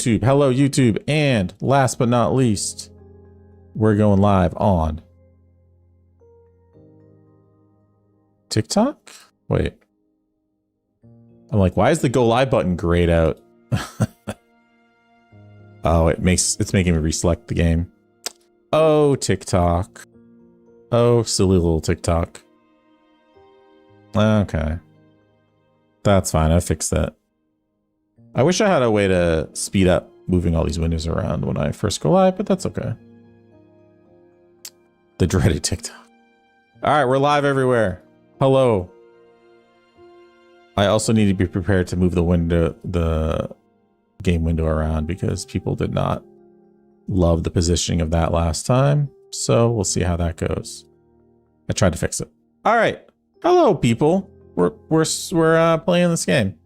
YouTube. Hello, YouTube. And last but not least, we're going live on TikTok? Wait. I'm like, why is the go live button grayed out? Oh, it's making me reselect the game. Oh, TikTok. Oh, silly little TikTok. Okay. That's fine. I fixed that. I wish I had a way to speed up moving all these windows around when I first go live, but that's okay. The dreaded TikTok. All right, we're live everywhere. Hello. I also need to be prepared to move the game window around because people did not love the positioning of that last time. So we'll see how that goes. I tried to fix it. All right. Hello, people. We're playing this game.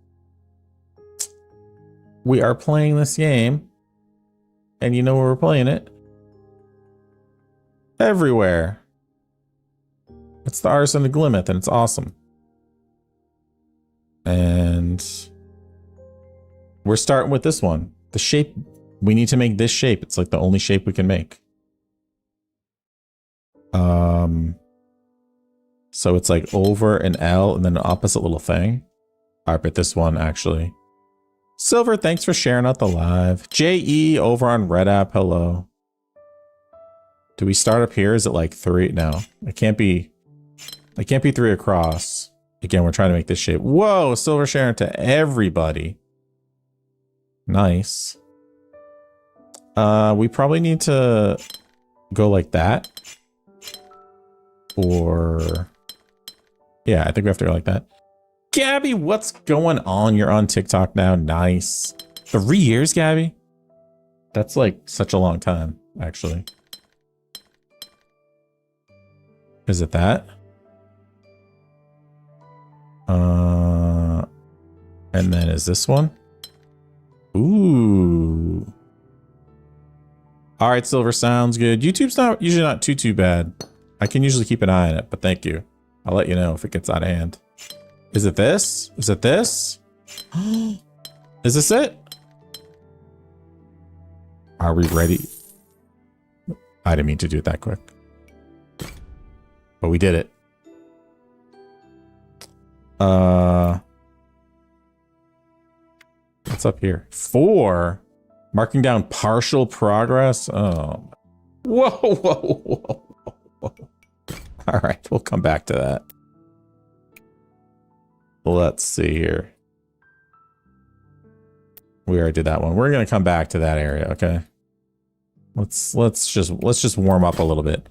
We are playing this game, and you know where we're playing it? Everywhere. It's the Artisan of Glimmith, and it's awesome. And we're starting with this one. The shape. We need to make this shape. It's like the only shape we can make. So it's like over an L and then an opposite little thing. All right, but this one actually. Silver, thanks for sharing out the live. JE over on Red App, hello. Do we start up here? Is it like 3? No, it can't be 3 across. Again, we're trying to make this shape. Whoa, Silver sharing to everybody. Nice. We probably need to go like that. Or yeah, I think we have to go like that. Gabby, what's going on? You're on TikTok now. Nice. 3 years, Gabby? That's like such a long time, actually. Is it that? And then is this one? Ooh. All right, Silver, sounds good. YouTube's usually not too bad. I can usually keep an eye on it, but thank you. I'll let you know if it gets out of hand. Is it this? Is it this? Is this it? Are we ready? I didn't mean to do it that quick. But we did it. What's up here? 4. Marking down partial progress. Oh. Whoa, whoa, whoa, whoa. All right, we'll come back to that. Let's see here. We already did that one. We're gonna come back to that area, okay? Let's just warm up a little bit.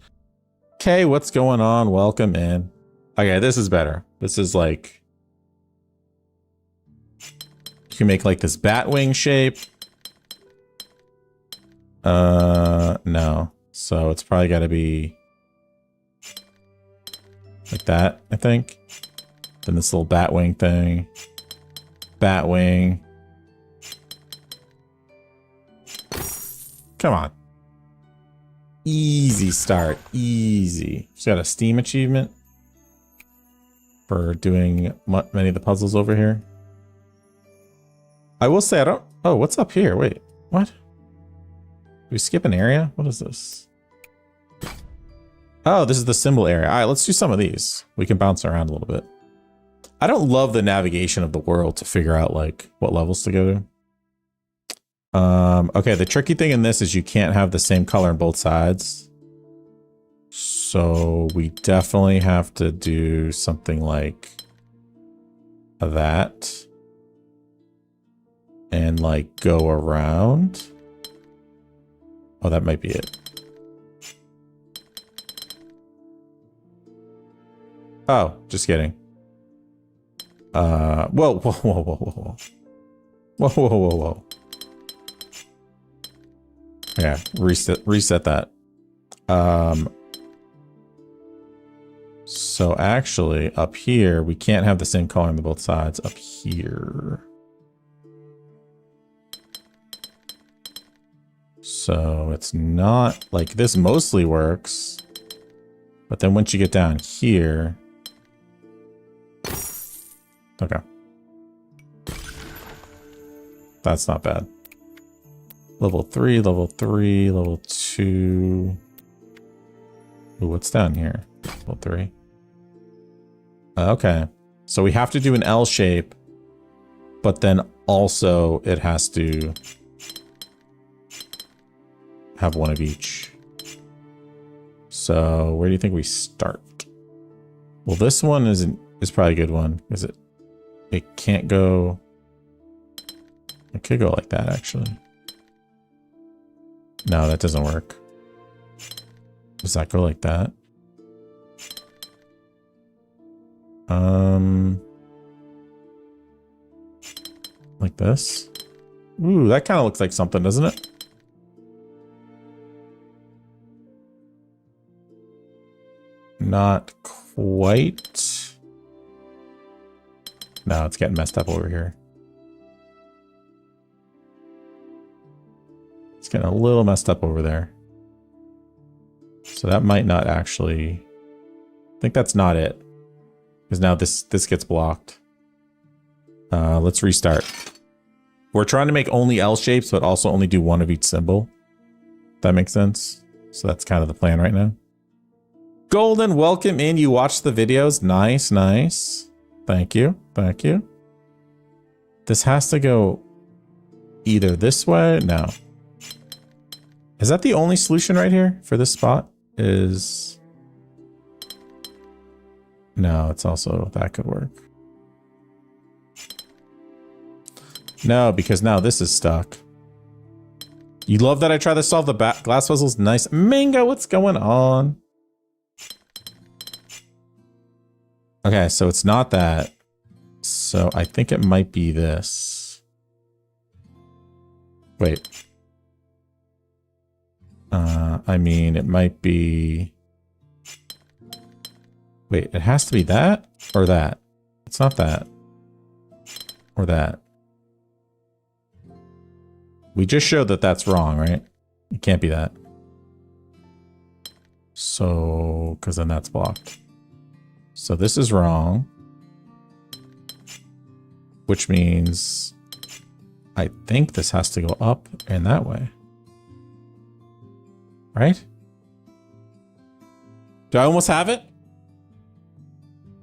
Okay, what's going on? Welcome in. Okay, this is better. This is like you can make like this bat wing shape. No. So it's probably got to be like that, I think. Then this little bat wing thing. Bat wing. Come on. Easy start. Easy. Just got a Steam achievement for doing many of the puzzles over here. I will say I don't... Oh, what's up here? Wait. What? Did we skip an area? What is this? Oh, this is the symbol area. All right, let's do some of these. We can bounce around a little bit. I don't love the navigation of the world to figure out like what levels to go to. Okay, the tricky thing in this is you can't have the same color on both sides. So we definitely have to do something like that. And like go around. Oh, that might be it. Oh, just kidding. Whoa, whoa, whoa, whoa, whoa, whoa. Whoa, whoa, whoa, whoa. Yeah, reset that. So actually up here, we can't have the same color on both sides up here. So it's not like this mostly works, but then once you get down here, okay. That's not bad. Level 3, level 3, level 2. Ooh, what's down here? Level 3. Okay. So we have to do an L shape, but then also it has to have one of each. So where do you think we start? Well, this one is probably a good one. Is it? It can't go. It could go like that, actually. No, that doesn't work. Does that go like that? Like this? Ooh, that kind of looks like something, doesn't it? Not quite. No, it's getting messed up over here. It's getting a little messed up over there. So that might not actually... I think that's not it. Because now this gets blocked. Let's restart. We're trying to make only L shapes, but also only do one of each symbol. If that makes sense. So that's kind of the plan right now. Golden, welcome in. You watched the videos. Nice, nice. Thank you. Thank you. This has to go either this way. No. Is that the only solution right here for this spot? Is... No, it's also... That could work. No, because now this is stuck. You love that I try to solve the glass puzzles? Nice. Mango, what's going on? Okay, so it's not that. So I think it might be this. Wait. I mean, it might be... Wait, it has to be that or that. It's not that. Or that. We just showed that that's wrong, right? It can't be that. So, because then that's blocked. So this is wrong. Which means I think this has to go up and that way. Right? Do I almost have it?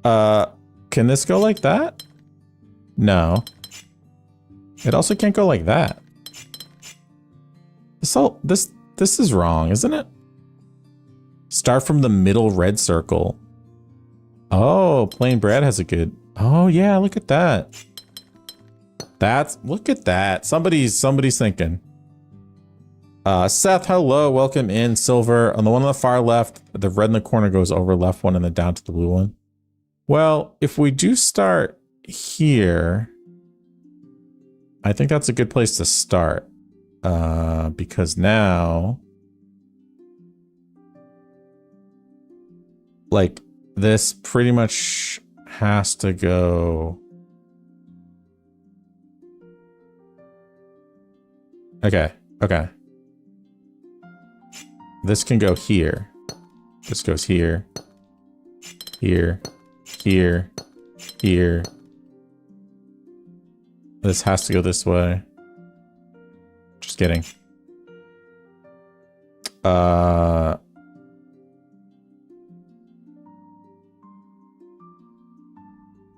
Can this go like that? No. It also can't go like that. This is wrong, isn't it? Start from the middle red circle. Oh, plain bread has a good... Oh yeah, look at that. Look at that. Somebody's thinking. Seth, hello, welcome in. Silver, on the one on the far left, the red in the corner goes over left one and then down to the blue one. Well, if we do start here, I think that's a good place to start. Because now, like, this pretty much has to go. Okay, okay. This can go here. This goes here, here, here, here. This has to go this way. Just kidding. I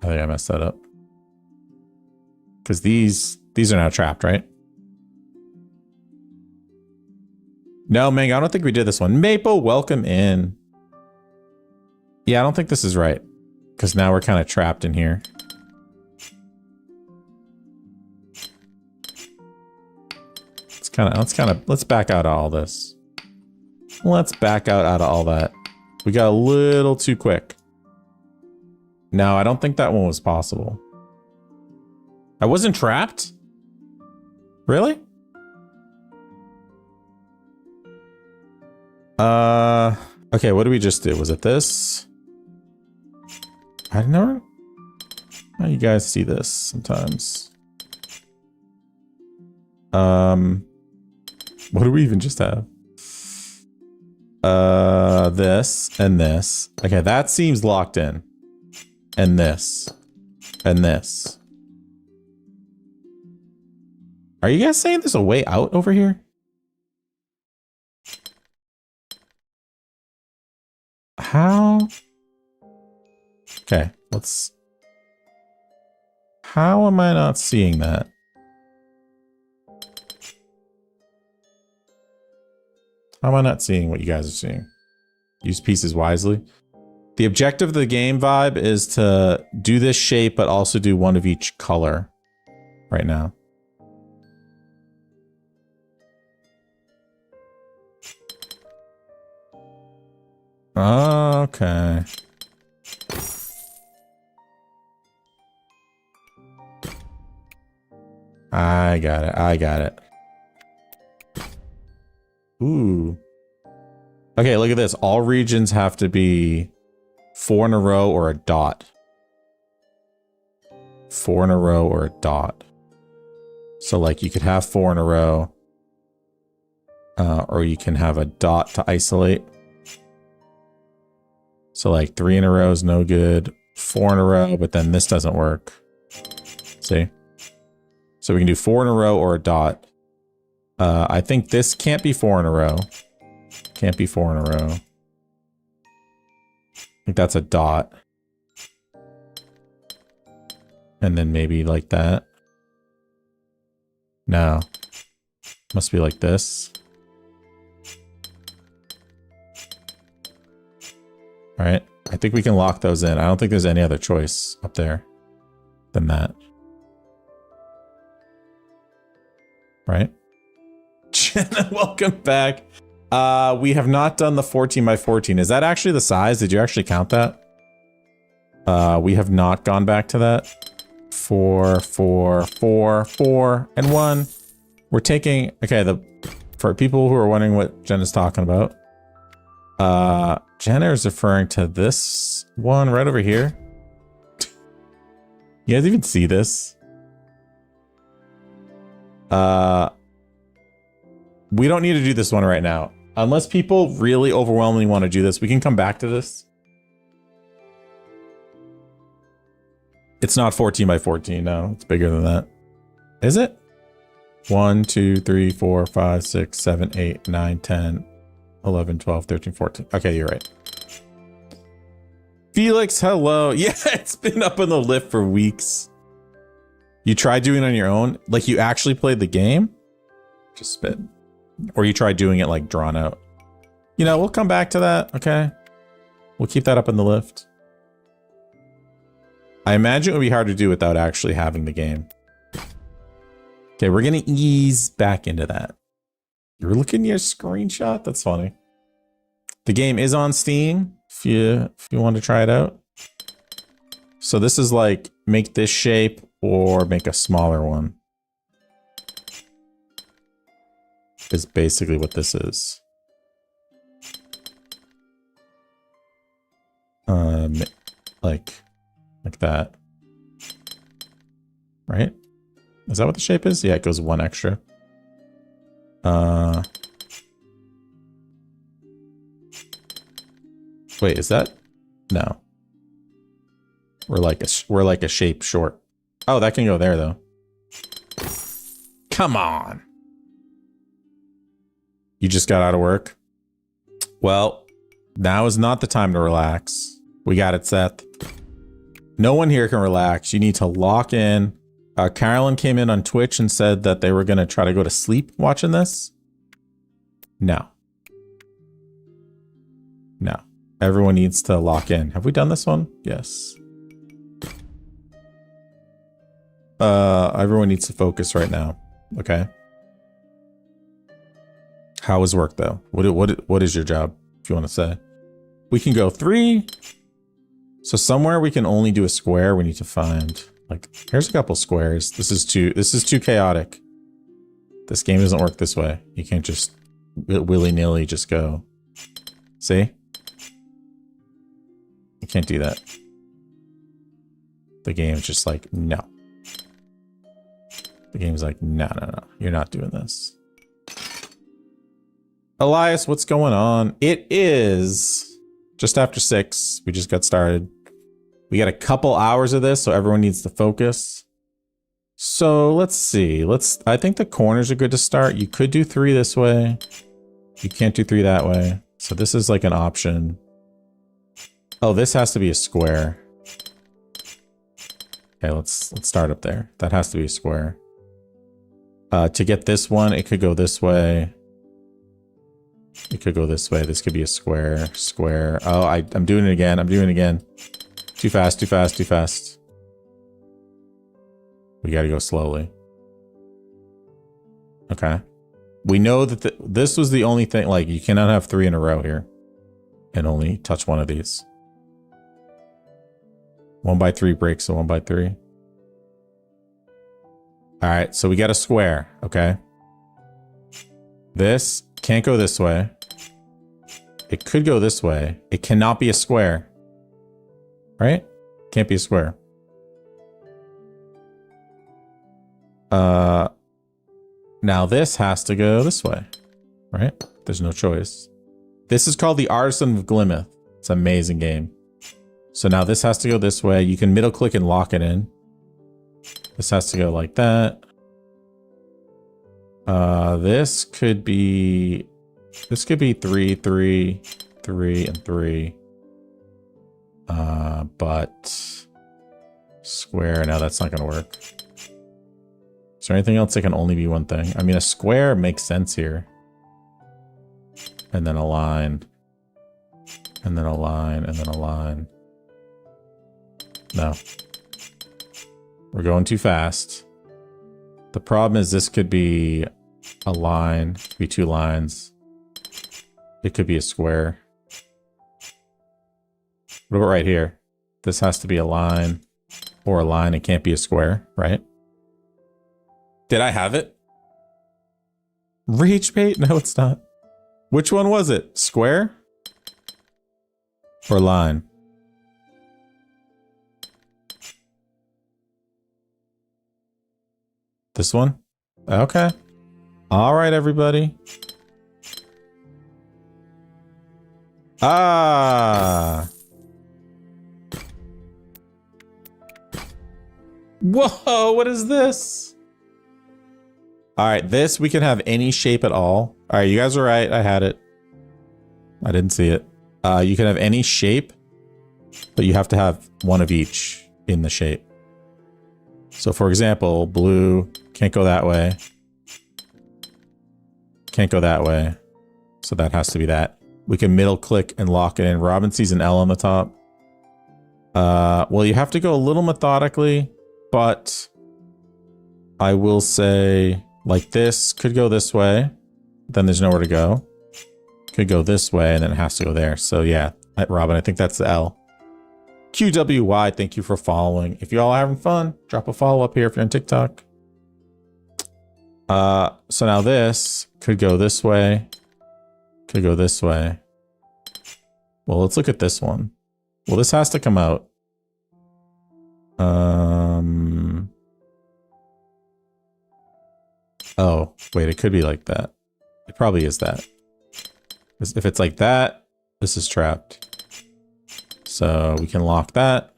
think I messed that up. Because these are now trapped, right? No, Mang, I don't think we did this one. Maple, welcome in. Yeah, I don't think this is right. Because now we're kind of trapped in here. Let's back out of all this. Let's back out of all that. We got a little too quick. No, I don't think that one was possible. I wasn't trapped? Really? Okay, what did we just do? Was it this? I don't know. Oh, you guys see this sometimes. What do we even just have? This and this. Okay, that seems locked in. And this. And this. Are you guys saying there's a way out over here? How? Okay, let's... How am I not seeing that? How am I not seeing what you guys are seeing? Use pieces wisely. The objective of the game vibe is to do this shape, but also do one of each color right now. Okay. I got it. I got it. Ooh. Okay, look at this. All regions have to be 4 in a row or a dot. 4 in a row or a dot. So like you could have 4 in a row. Or you can have a dot to isolate. So like 3 in a row is no good. 4 in a row, but then this doesn't work. See? So we can do 4 in a row or a dot. I think this can't be 4 in a row. Can't be 4 in a row. I think that's a dot. And then maybe like that. No. Must be like this. All right. I think we can lock those in. I don't think there's any other choice up there than that. Right? Jenna, welcome back. We have not done the 14 by 14. Is that actually the size? Did you actually count that? We have not gone back to that. 4, 4, 4, 4, and 1. We're taking... Okay, for people who are wondering what Jenna's talking about. Jenna is referring to this one right over here. You guys even see this? We don't need to do this one right now. Unless people really overwhelmingly want to do this, we can come back to this. It's not 14 by 14, no. It's bigger than that. Is it? 1, 2, 3, 4, 5, 6, 7, 8, 9, 10, 11, 12, 13, 14. Okay, you're right. Felix, hello. Yeah, it's been up on the lift for weeks. You tried doing it on your own? Like you actually played the game? Just spit. Or you tried doing it like drawn out. You know, we'll come back to that, okay? We'll keep that up in the lift. I imagine it would be hard to do without actually having the game. Okay, we're gonna ease back into that. You're looking at your screenshot? That's funny. The game is on Steam if you want to try it out. So this is like make this shape or make a smaller one. Is basically what this is. Like that. Right? Is that what the shape is? Yeah, it goes 1 extra. Wait, is that? No. We're like a shape short. Oh, that can go there though. Come on. You just got out of work? Well, now is not the time to relax. We got it, Seth. No one here can relax. You need to lock in. Carolyn came in on Twitch and said that they were going to try to go to sleep watching this. No. No. Everyone needs to lock in. Have we done this one? Yes. Everyone needs to focus right now. Okay. How was work though? What is your job, if you want to say? We can go 3. So somewhere we can only do a square. We need to find, like, here's a couple squares. This is too chaotic. This game doesn't work this way. You can't just willy-nilly just go. See? You can't do that. The game's just like, no. The game's like, no. You're not doing this. Elias, what's going on? It is just after 6. We just got started. We got a couple hours of this, so everyone needs to focus. So let's see. I think the corners are good to start. You could do 3 this way. You can't do 3 that way. So this is like an option. Oh, this has to be a square. Okay, let's start up there. That has to be a square. To get this one, it could go this way. It could go this way. This could be a square. Square. Oh, I'm doing it again. I'm doing it again. Too fast, too fast, too fast. We gotta go slowly. Okay. We know that this was the only thing, like, you cannot have 3 in a row here and only touch one of these. 1x3 breaks a 1x3. All right, so we got a square, okay? This can't go this way. It could go this way. It cannot be a square. Right? Can't be a square. Now this has to go this way, right? There's no choice. This is called the Artisan of Glimmith. It's an amazing game. So now this has to go this way. You can middle click and lock it in. This has to go like that. This could be 3, 3, 3, and 3. But square, no, that's not gonna work. Is there anything else that can only be one thing? I mean, a square makes sense here. And then a line. And then a line, and then a line. No. We're going too fast. The problem is this could be a line. It could be 2 lines. It could be a square. What about right here? This has to be a line or a line. It can't be a square, right? Did I have it? Rage bait? No, it's not. Which one was it? Square? Or line? This one? Okay. All right, everybody. Ah. Whoa, what is this? All right, this, we can have any shape at all. All right, you guys are right. I had it. I didn't see it. You can have any shape, but you have to have one of each in the shape. So for example, blue can't go that way. Can't go that way. So that has to be that. We can middle click and lock it in. Robin sees an L on the top. Well, you have to go a little methodically, but I will say like this could go this way. Then there's nowhere to go. Could go this way and then it has to go there. So yeah, Robin, I think that's the L. QWY, thank you for following. If you all are having fun, drop a follow up here if you're on TikTok. So now this could go this way. Could go this way. Well, let's look at this one. Well, this has to come out. Oh, wait, it could be like that. It probably is that. If it's like that, this is trapped. So we can lock that.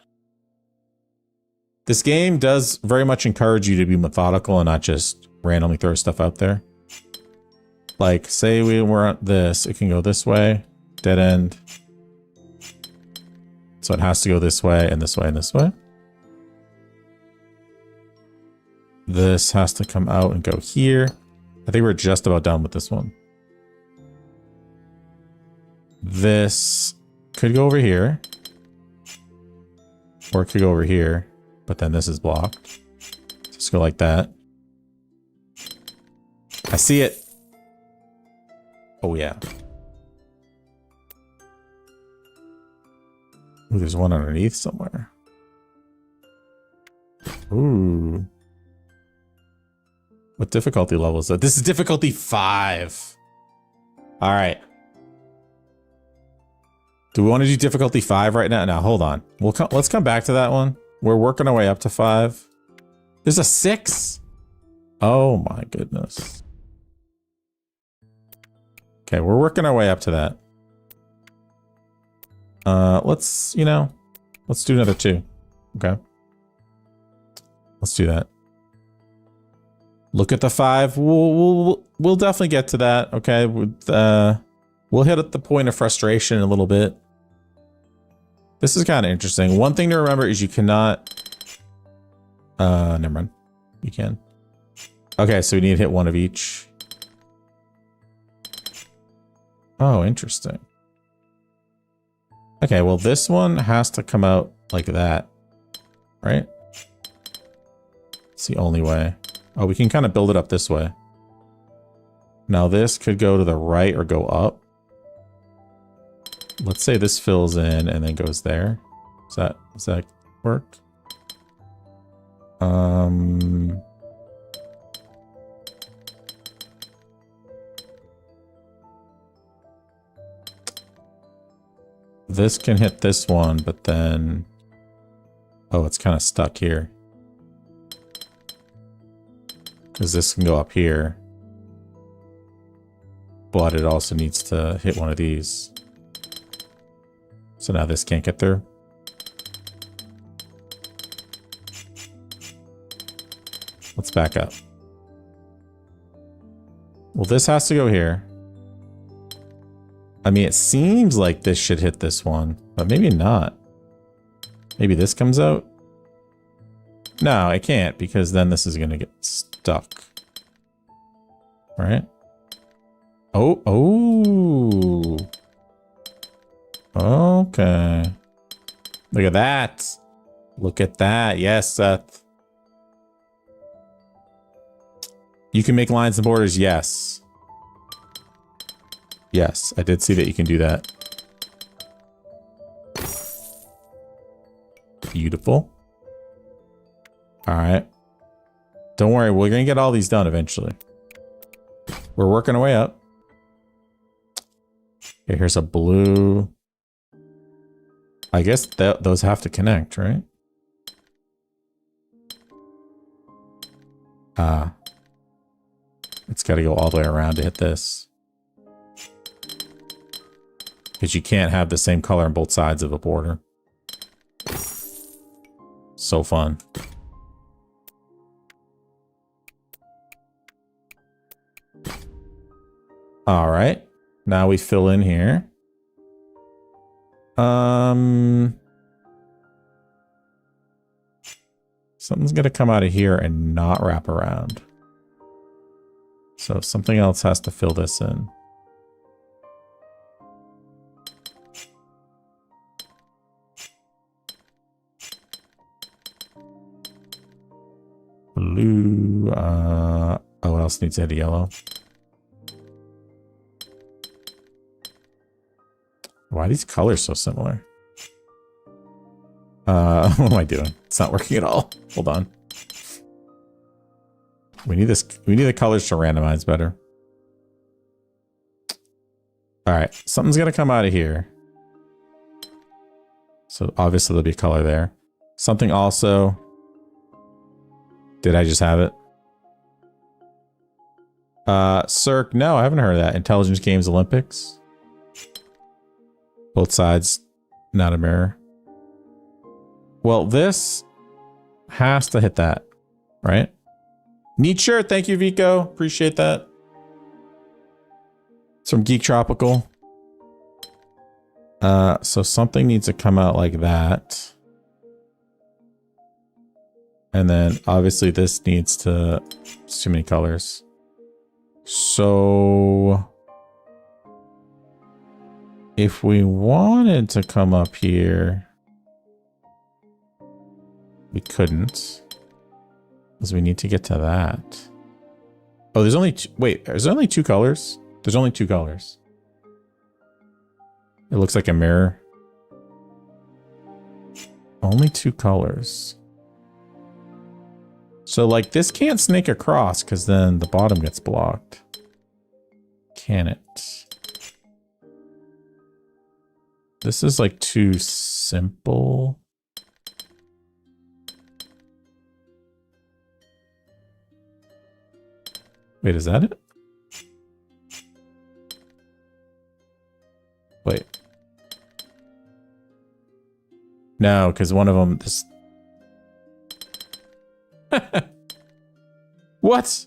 This game does very much encourage you to be methodical and not just randomly throw stuff out there. Like, say we were on this, it can go this way, dead end. So it has to go this way and this way and this way. This has to come out and go here. I think we're just about done with this one. This could go over here. Or it could go over here. But then this is blocked. Just go like that. I see it. Oh, yeah. Ooh, there's one underneath somewhere. Ooh. What difficulty level is that? This is difficulty 5. All right. Do we want to do difficulty 5 right now? Now, hold on. Let's come back to that one. We're working our way up to 5. There's a 6. Oh my goodness. Okay, we're working our way up to that. Let's do another 2. Okay. Let's do that. Look at the 5. We'll definitely get to that. Okay. We'll hit at the point of frustration in a little bit. This is kind of interesting. One thing to remember is you cannot... never mind. You can. Okay, so we need to hit one of each. Oh, interesting. Okay, well, this one has to come out like that, right? It's the only way. Oh, we can kind of build it up this way. Now, this could go to the right or go up. Let's say this fills in and then goes there. Does that work? This can hit this one, but then... Oh, it's kind of stuck here. Because this can go up here. But it also needs to hit one of these. So now this can't get through. Let's back up. Well, this has to go here. I mean, it seems like this should hit this one, but maybe not. Maybe this comes out? No, it can't, because then this is going to get stuck. Right? Oh, oh. Okay. Look at that. Look at that. Yes, Seth. You can make lines and borders. Yes. Yes, I did see that you can do that. Beautiful. All right. Don't worry, we're going to get all these done eventually. We're working our way up. Okay, here's a blue. I guess those have to connect, right? Ah. It's got to go all the way around to hit this. Because you can't have the same color on both sides of a border. So fun. All right. Now we fill in here. Something's going to come out of here and not wrap around. So something else has to fill this in. Blue. Oh, what else needs to hit a yellow? Why are these colors so similar? What am I doing? It's not working at all. Hold on. We need this. We need the colors to randomize better. All right. Something's going to come out of here. So obviously there'll be a color there. Something also. Did I just have it? Cirque. No, I haven't heard of that. Intelligence Games Olympics. Both sides. Not a mirror. Well, this has to hit that, right? Neat shirt. Thank you, Vico. Appreciate that. It's from Geek Tropical. So something needs to come out like that. And then obviously this needs to... It's too many colors. So... If we wanted to come up here... We couldn't. Because we need to get to that. Oh, there's only two... Wait, is there only two colors? There's only two colors. It looks like a mirror. Only two colors. So, like, this can't snake across because then the bottom gets blocked. Can it? This is, like, too simple. Wait, is that it? Wait. No, because one of them... This... What?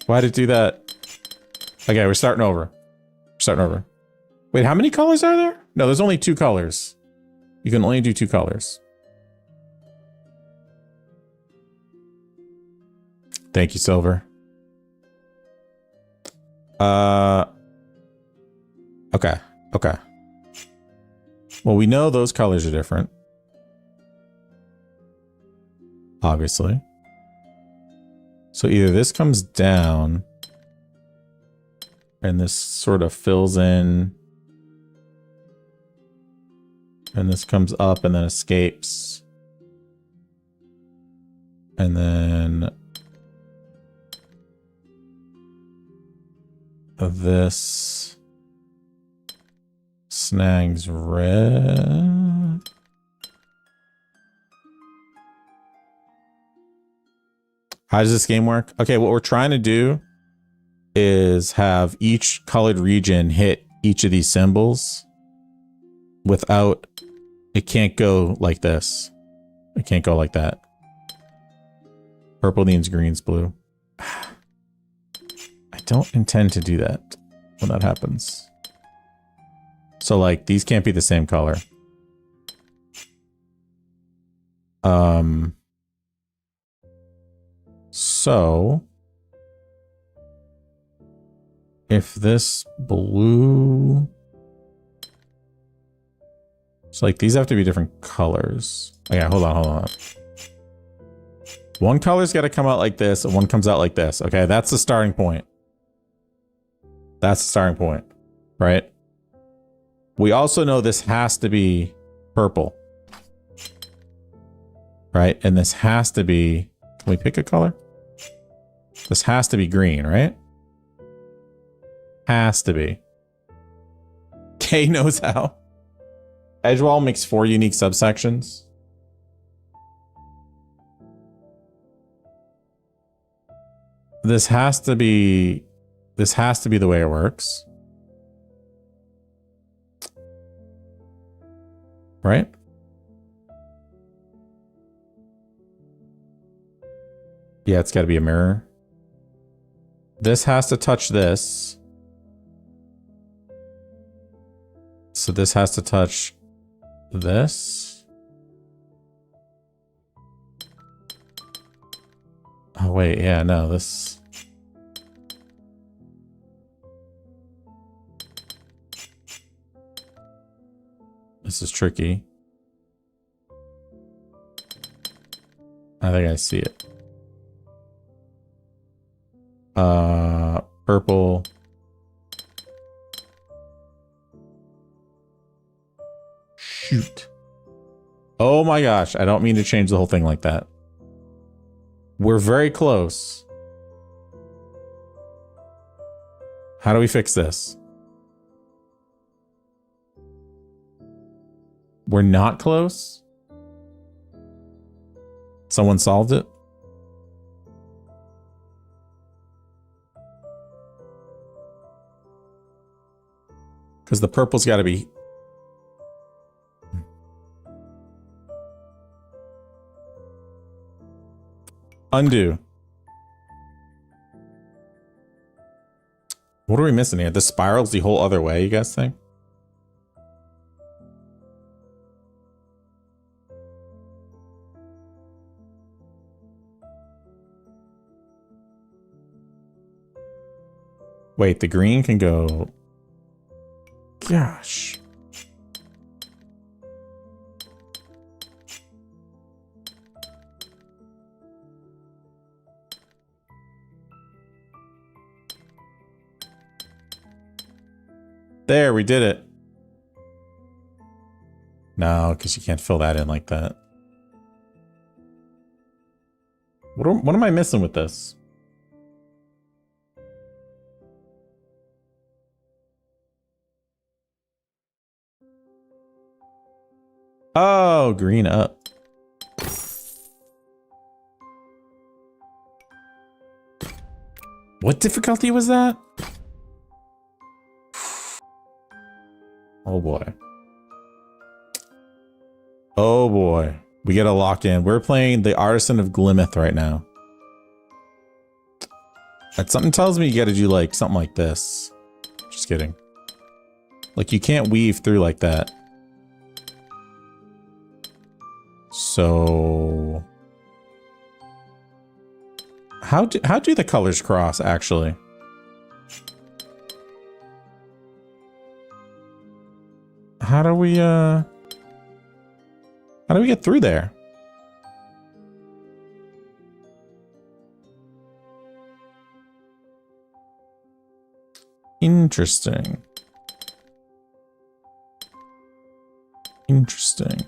Why did it do that? Okay, we're starting over. We're starting over. Wait, how many colors are there? No, there's only 2 colors. You can only do 2 colors. Thank you, Silver. Okay. Okay. Well, we know those colors are different. Obviously. So either this comes down and this sort of fills in, and this comes up and then escapes. And then this snags red. How does this game work? Okay, what we're trying to do is have each colored region hit each of these symbols without, it can't go like this. It can't go like that. Purple means green's blue. I don't intend to do that when that happens. So like these can't be the same color. So if this blue, it's like these have to be different colors. Okay, hold on. One color's got to come out like this and one comes out like this. Okay, that's the starting point. That's the starting point, right? We also know this has to be purple, right? And this has to be, can we pick a color? This has to be green, right? Has to be. Kay knows how. Edgewall makes 4 unique subsections. This has to be the way it works. Right? Yeah, it's got to be a mirror. This has to touch this. So this has to touch this. Oh, wait. Yeah, no, this. This is tricky. I think I see it. Purple. Shoot. Oh my gosh, I don't mean to change the whole thing like that. We're very close. How do we fix this? We're not close? Someone solved it? Because the purple's got to be... Undo. What are we missing here? The spiral's the whole other way, you guys think? Wait, the green can go... Gosh. There, we did it. No, because you can't fill that in like that. What am I missing with this? Oh, green up. What difficulty was that? Oh boy. Oh boy. We gotta lock in. We're playing the Artisan of Glimmith right now. That something tells me you gotta do like something like this. Just kidding. Like, you can't weave through like that. So how do the colors cross, actually? How do we get through there? Interesting. Interesting.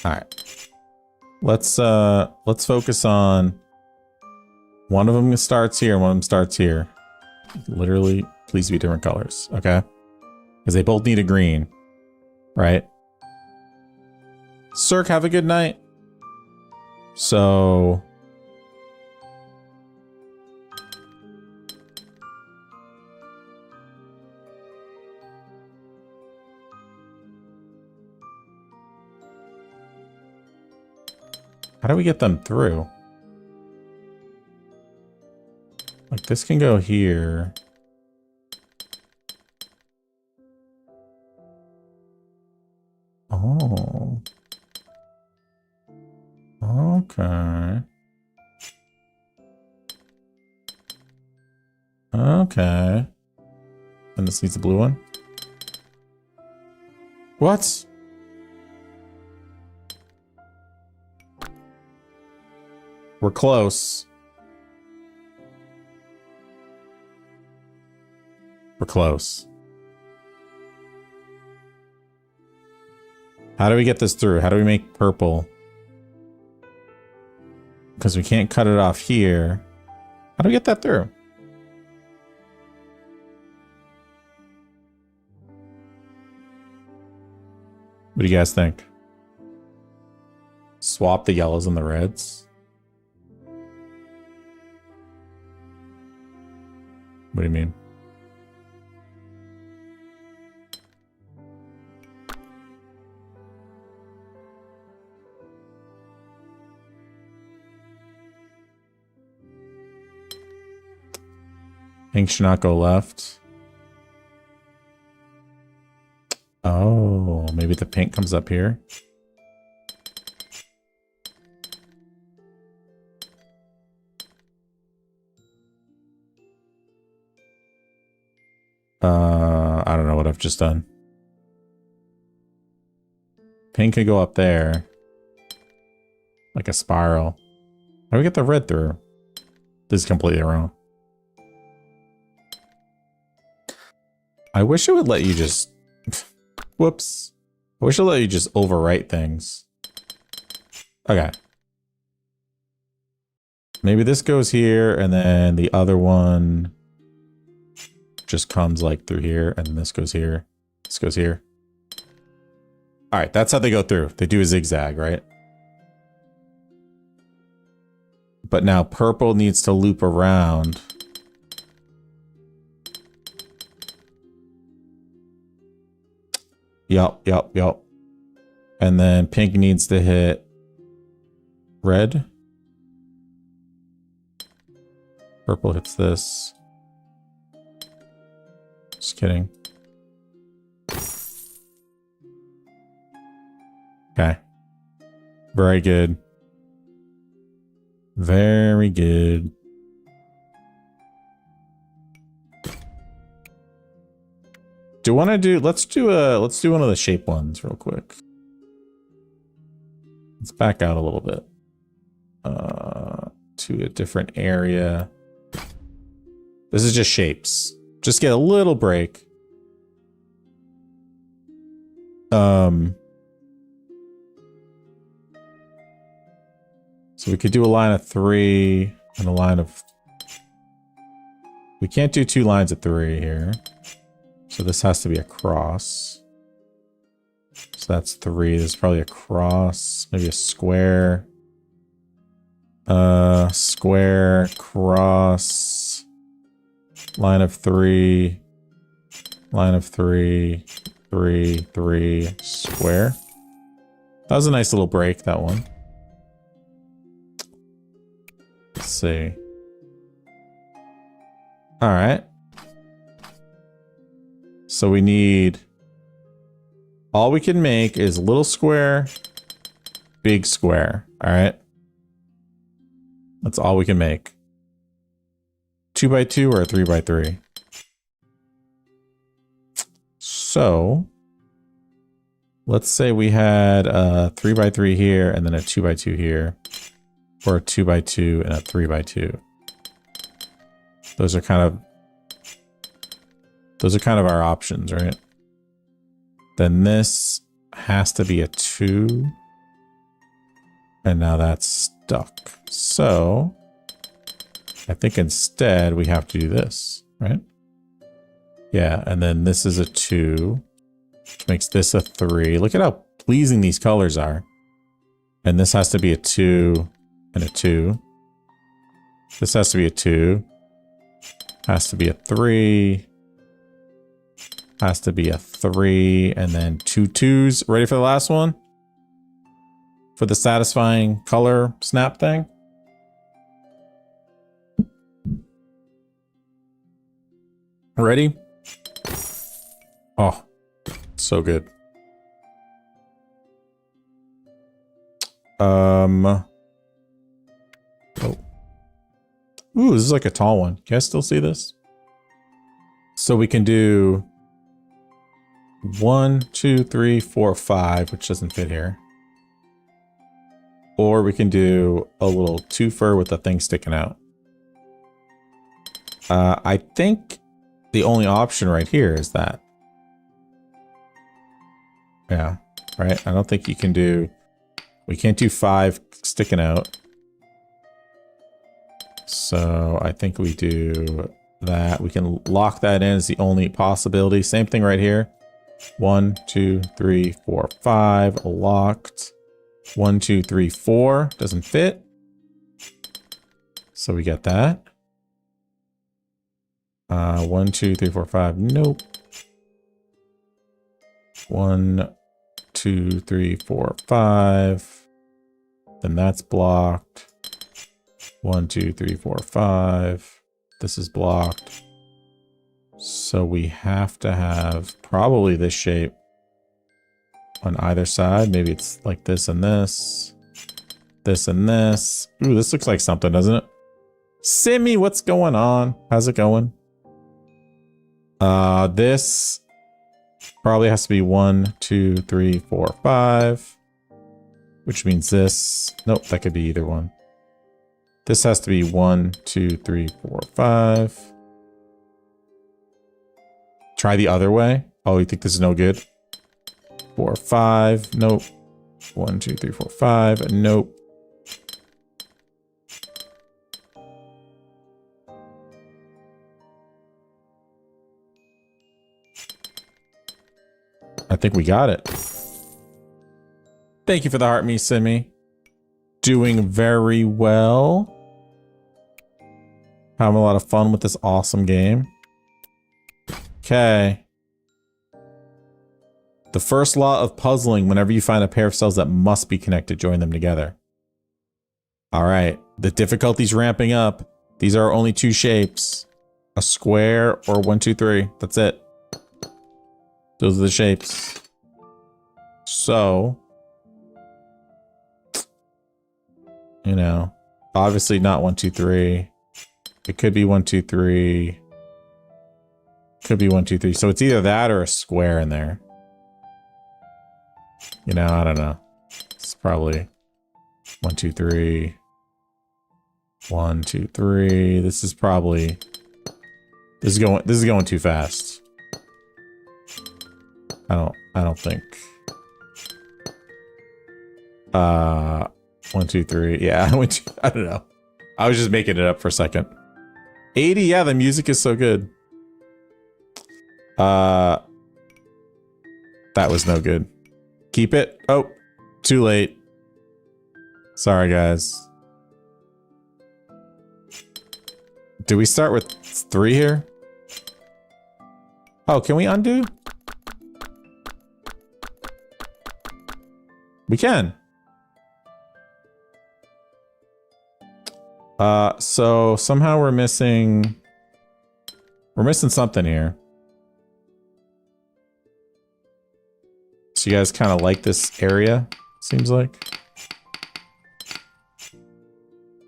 All right. Let's focus on one of them starts here, one of them starts here. Literally, please be different colors, okay? Because they both need a green, right? Cirque, have a good night. So how do we get them through? Like, this can go here. Oh. Okay. Okay. And this needs a blue one? What? We're close. We're close. How do we get this through? How do we make purple? Because we can't cut it off here. How do we get that through? What do you guys think? Swap the yellows and the reds? What do you mean? Pink should not go left. Oh, maybe the pink comes up here. I don't know what I've just done. Pink could go up there. Like a spiral. How do we get the red through? This is completely wrong. I wish it would let you just... Whoops. I wish it would let you just overwrite things. Okay. Maybe this goes here, and then the other one just comes like through here, and this goes here. This goes here. All right, that's how they go through. They do a zigzag, right? But now purple needs to loop around. Yup. And then pink needs to hit red. Purple hits this. Just kidding. Okay. Very good. Very good. Do you want to do, let's do one of the shape ones real quick. Let's back out a little bit. To a different area. This is just shapes. Just get a little break. So we could do a line of 3 and a line of... We can't do 2 lines of 3 here. So this has to be a cross. So that's 3. There's probably a cross, maybe a square. Square, cross, line of 3, line of 3, 3, 3, square. That was a nice little break, that one. see. All right. So we need, all we can make is little square, big square. All right. That's all we can make. 2x2 or a 3x3. So let's say we had a 3x3 here and then a 2x2 here, or a 2x2 and a 3x2. Those are kind of our options, right? Then this has to be a 2. And now that's stuck. So I think instead we have to do this, right? Yeah, and then this is a 2, which makes this a 3. Look at how pleasing these colors are. And this has to be a 2 and a 2. This has to be a 2. Has to be a 3. Has to be a 3. And then 2 2s. Ready for the last one? For the satisfying color snap thing? Ready? Oh, so good. Oh. Ooh, this is like a tall one. Can you guys still see this? So we can do 1, 2, 3, 4, 5, which doesn't fit here. Or we can do a little twofer with the thing sticking out. I think the only option right here is that. Yeah, right? I don't think you can do... We can't do 5 sticking out. So I think we do that. We can lock that in as the only possibility. Same thing right here. 1, 2, 3, 4, 5. Locked. 1, 2, 3, 4. Doesn't fit. So we get that. 1, 2, 3, 4, 5. Nope. 1, 2, 3, 4, 5. Then that's blocked. 1, 2, 3, 4, 5. This is blocked. So we have to have probably this shape on either side. Maybe it's like this and this. This and this. Ooh, this looks like something, doesn't it? Simmy, what's going on? How's it going? This probably has to be 1, 2, 3, 4, 5. Which means this. Nope, that could be either one. This has to be 1, 2, 3, 4, 5. Try the other way. Oh, you think this is no good? 4, 5. Nope. 1, 2, 3, 4, 5. Nope. I think we got it. Thank you for the heart, me, Simmy. Doing very well. Having a lot of fun with this awesome game. Okay. The first law of puzzling: whenever you find a pair of cells that must be connected, join them together. All right. The difficulty's ramping up. These are only 2 shapes. A square or 1, 2, 3. That's it. Those are the shapes. So, you know, obviously not 1, 2, 3. It could be 1, 2, 3. Could be 1, 2, 3. So it's either that or a square in there. You know, I don't know. It's probably 1, 2, 3. 1, 2, 3. This is probably... This is going too fast. I don't think. 1, 2, 3. Yeah, I don't know. I was just making it up for a second. 80, yeah, the music is so good. That was no good. Keep it. Oh, too late. Sorry, guys. Do we start with 3 here? Oh, can we undo? We can. So somehow we're missing something here. So you guys kind of like this area, seems like.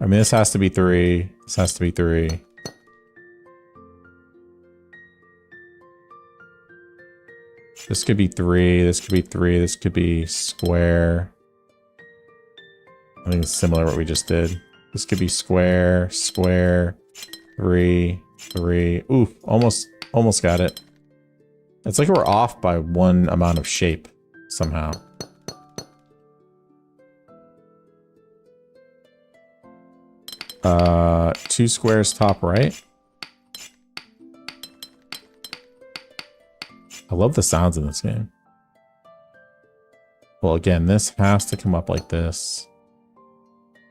I mean, this has to be 3. This has to be 3. This could be 3. This could be 3. This could be square. I think it's similar to what we just did. This could be square, square, 3, 3. Ooh, almost got it. It's like we're off by 1 amount of shape somehow. Two squares top right. I love the sounds in this game. Well, again, this has to come up like this.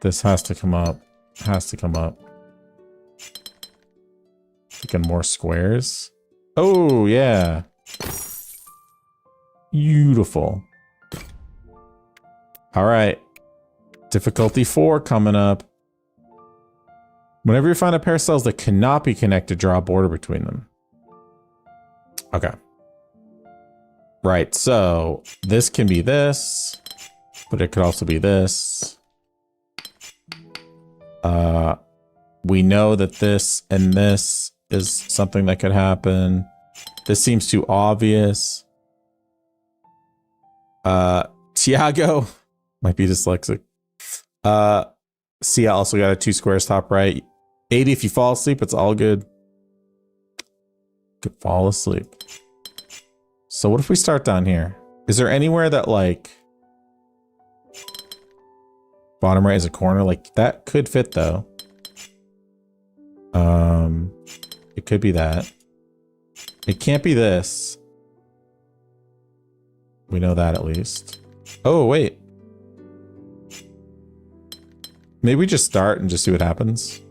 This has to come up. Has to come up. Thinking more squares. Oh, yeah. Beautiful. All right. Difficulty 4 coming up. Whenever you find a pair of cells that cannot be connected, draw a border between them. Okay. Right, so this can be this, but it could also be this. We know that this and this is something that could happen. This seems too obvious. Tiago might be dyslexic. Sia also got a 2 squares top right. 80 if you fall asleep, it's all good. Could fall asleep. So what if we start down here? Is there anywhere that like bottom right is a corner? Like that could fit though. It could be that. It can't be this. We know that at least. Oh, wait. Maybe we just start and just see what happens.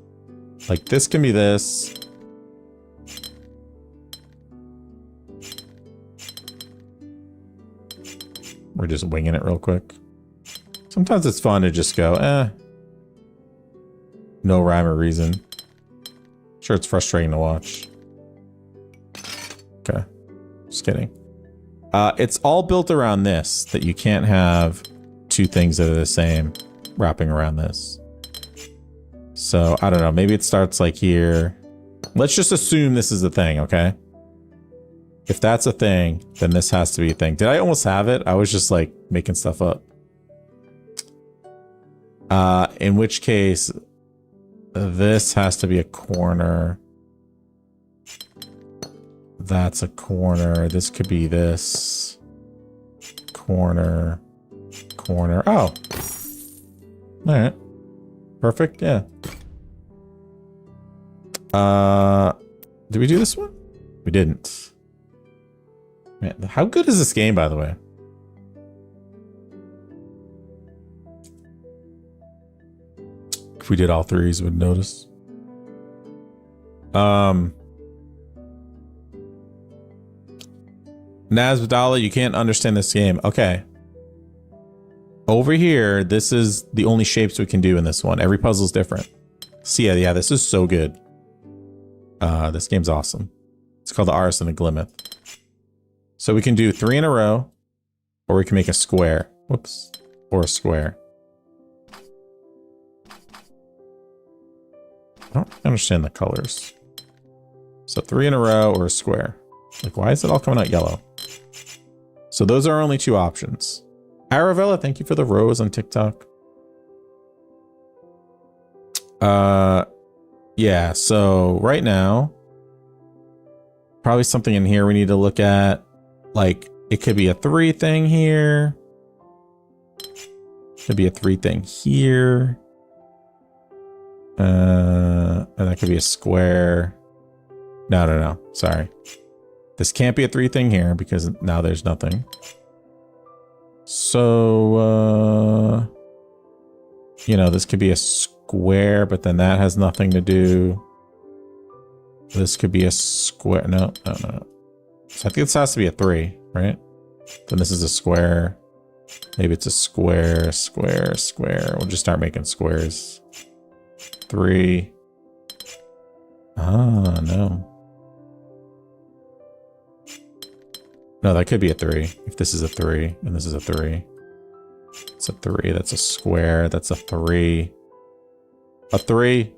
Like this can be this. We're just winging it real quick. Sometimes it's fun to just go, no rhyme or reason. Sure, it's frustrating to watch. Okay. Just kidding. It's all built around this, that you can't have 2 things that are the same wrapping around this. So, I don't know. Maybe it starts like here. Let's just assume this is a thing, okay? If that's a thing, then this has to be a thing. Did I almost have it? I was just like making stuff up. In which case, this has to be a corner. That's a corner. This could be this. Corner. Corner. Oh. Alright. Perfect, yeah. Did we do this one? We didn't. Man, how good is this game, by the way? If we did all 3s, we'd notice. Nazbadala, you can't understand this game. Okay. Over here, this is the only shapes we can do in this one. Every puzzle is different. See, yeah, this is so good. This game's awesome. It's called the Artisan of Glimmith. So we can do 3 in a row, or we can make a square. Whoops. Or a square. I don't understand the colors. So 3 in a row or a square. Like, why is it all coming out yellow? So those are our only 2 options. Aravella, thank you for the rose on TikTok. Yeah, so right now, probably something in here we need to look at. Like, it could be a 3 thing here. Could be a 3 thing here. And that could be a square. No. Sorry. This can't be a 3 thing here because now there's nothing. So, you know, this could be a square, but then that has nothing to do. This could be a square. No. So I think this has to be a 3, right? Then this is a square. Maybe it's a square. We'll just start making squares. 3. Ah, no. No, that could be a 3. If this is a 3, and this is a 3. It's a 3. That's a square. That's a 3. A 3.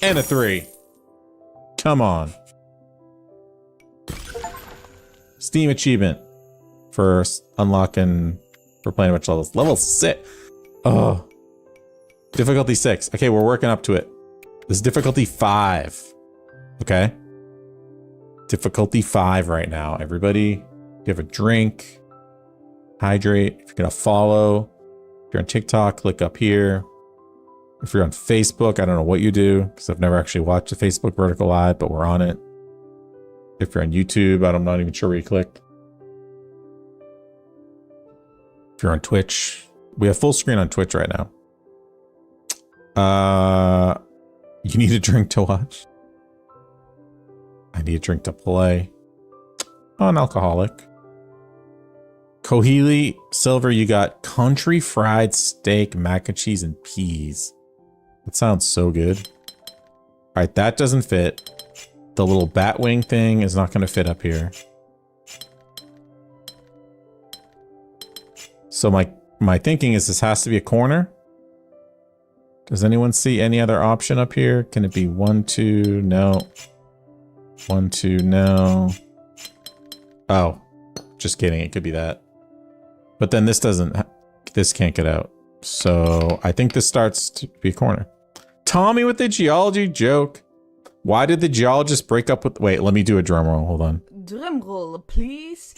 And a 3. Come on. Steam achievement for unlocking, for playing a bunch of levels. Level 6. Oh. Difficulty 6. Okay, we're working up to it. This is difficulty 5. Okay. Difficulty 5 right now. Everybody, give a drink. Hydrate. If you're going to follow, if you're on TikTok, click up here. If you're on Facebook, I don't know what you do because I've never actually watched a Facebook vertical live, but we're on it. If you're on YouTube, I'm not even sure where you clicked. If you're on Twitch, we have full screen on Twitch right now. You need a drink to watch. I need a drink to play. Oh, an alcoholic. Kohili, Silver, you got country fried steak, mac and cheese, and peas. That sounds so good. All right, that doesn't fit. The little bat wing thing is not going to fit up here. So my thinking is this has to be a corner. Does anyone see any other option up here? Can it be 1, 2? No. 1, 2, no. Oh, just kidding. It could be that. But then this doesn't, this can't get out. So I think this starts to be a corner. Tommy with the geology joke. Why did the geologist break up with, wait, let me do a drum roll. Hold on. Drum roll, please.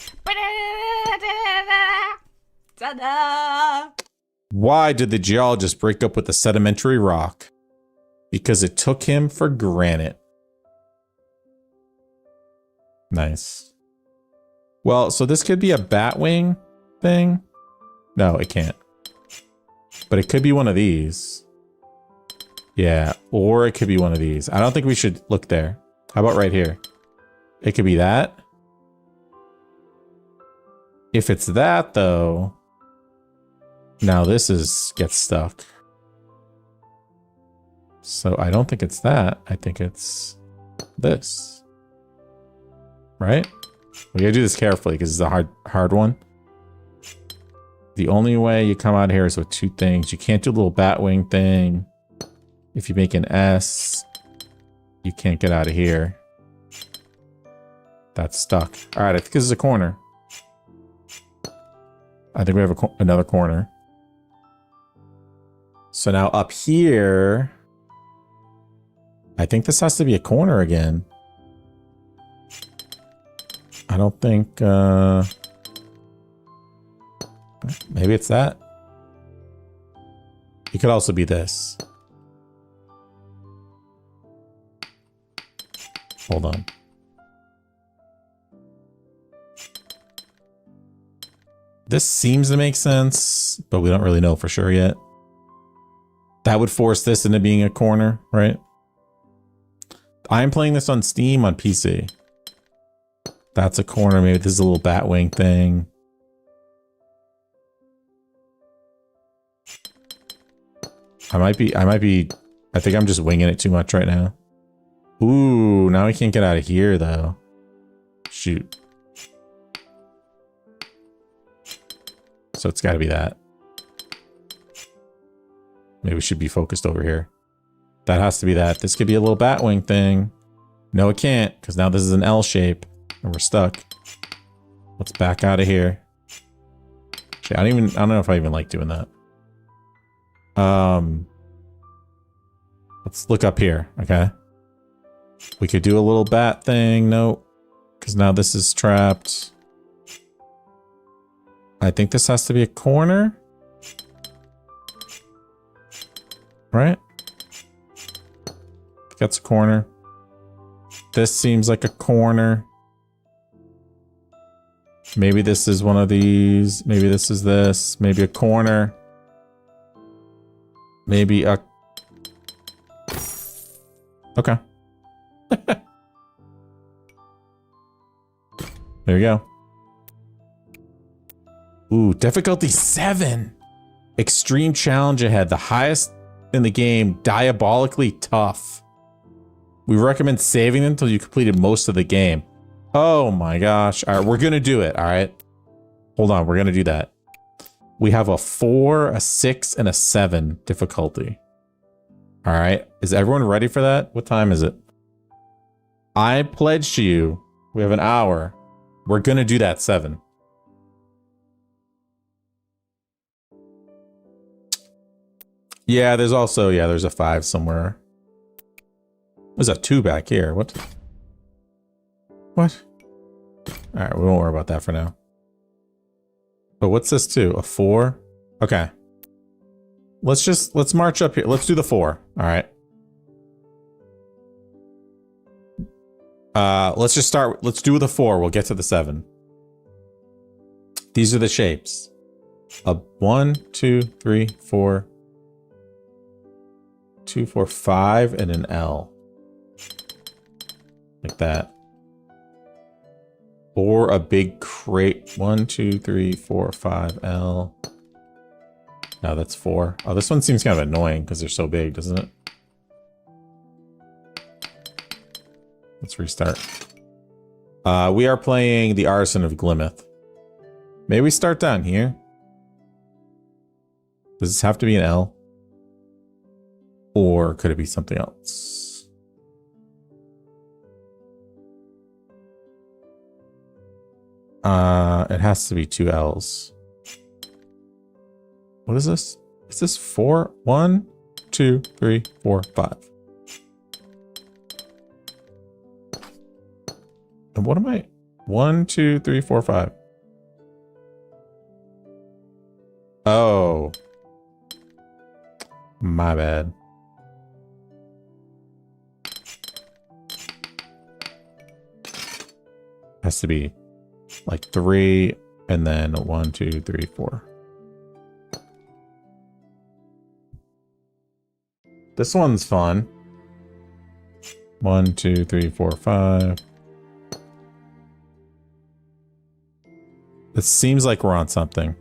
Ta-da! Why did the geologist break up with the sedimentary rock? Because it took him for granite. Nice. Well, so this could be a bat wing thing. No, it can't. But it could be one of these. Yeah, or it could be one of these. I don't think we should look there. How about right here? It could be that. If it's that, though, now this gets stuck. So I don't think it's that. I think it's this. Right? We gotta do this carefully because it's a hard one. The only way you come out here is with 2 things. You can't do a little bat wing thing. If you make an S, you can't get out of here. That's stuck. All right, I think this is a corner. I think we have another corner. So now up here, I think this has to be a corner again. I don't think, maybe it's that. It could also be this. Hold on. This seems to make sense, but we don't really know for sure yet. That would force this into being a corner, right? I'm playing this on Steam on PC. That's a corner. Maybe this is a little bat wing thing. I think I'm just winging it too much right now. Ooh, now we can't get out of here though. Shoot. So it's gotta be that. Maybe we should be focused over here. That has to be that. This could be a little bat wing thing. No, it can't, because now this is an L shape and we're stuck. Let's back out of here. Actually, I don't know if I even like doing that. Let's look up here, okay? We could do a little bat thing. No, because now this is trapped. I think this has to be a corner. Right? That's a corner. This seems like a corner. Maybe this is one of these. Maybe this is this. Maybe a corner. Maybe a... Okay. There you go. Ooh, difficulty 7. Extreme challenge ahead. The highest in the game diabolically tough. We recommend saving them until you completed most of the game. Oh my gosh. All right, we're going to do it. All right. Hold on. We're going to do that. We have a 4, a 6, and a 7 difficulty. All right. Is everyone ready for that? What time is it? I pledge to you. We have an hour. We're going to do that 7. Yeah, there's also, there's a 5 somewhere. There's a 2 back here. What? What? All right, we won't worry about that for now. But what's this 2? A 4? Okay. Let's march up here. Let's do the 4. All right. Let's just start. Let's do the 4. We'll get to the 7. These are the shapes. A 1, 2, 3, 4. 2, 4, 5, and an L. Like that. Or a big crate. 1, 2, 3, 4, 5, L. No, that's 4. Oh, this one seems kind of annoying because they're so big, doesn't it? Let's restart. We are playing the Artisan of Glimmith. May we start down here? Does this have to be an L? Or could it be something else? It has to be 2 L's. What is this? Is this 4? 1, 2, 3, 4, 5. And what am I? 1, 2, 3, 4, 5. Oh. My bad. Has to be like 3 and then 1, 2, 3, 4. This one's fun. 1, 2, 3, 4, 5. It seems like we're on something.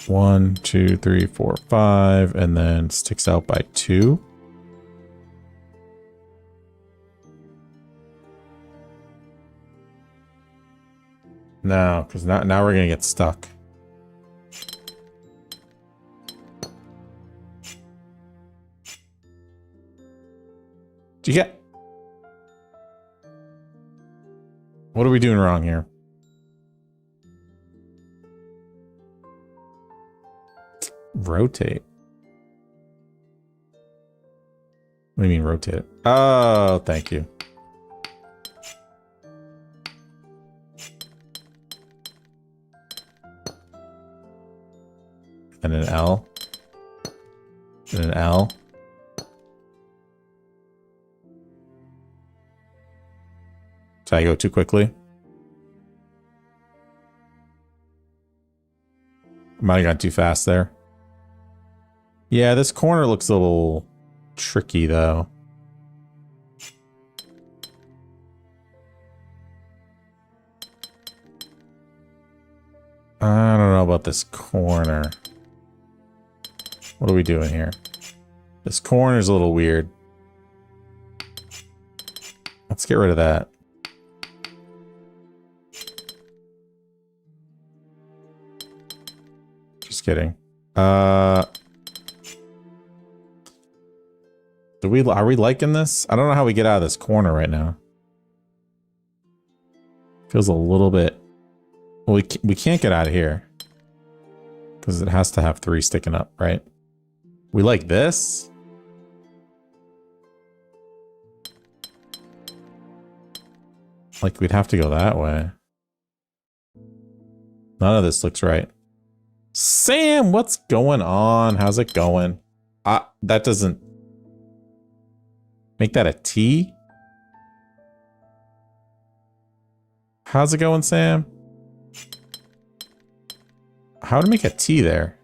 1, 2, 3, 4, 5, and then sticks out by 2. No, because now we're gonna get stuck. Do you get? What are we doing wrong here? Rotate. What do you mean rotate it? Oh, thank you. And an L. And an L. Did I go too quickly? Might have gone too fast there. Yeah, this corner looks a little tricky, though. I don't know about this corner. What are we doing here? This corner's a little weird. Let's get rid of that. Just kidding. Are we liking this? I don't know how we get out of this corner right now. Feels a little bit. Well, we can't get out of here because it has to have 3 sticking up, right? We like this. Like we'd have to go that way. None of this looks right. Sam, what's going on? How's it going? That doesn't make that a T. How's it going, Sam? How to make a T there?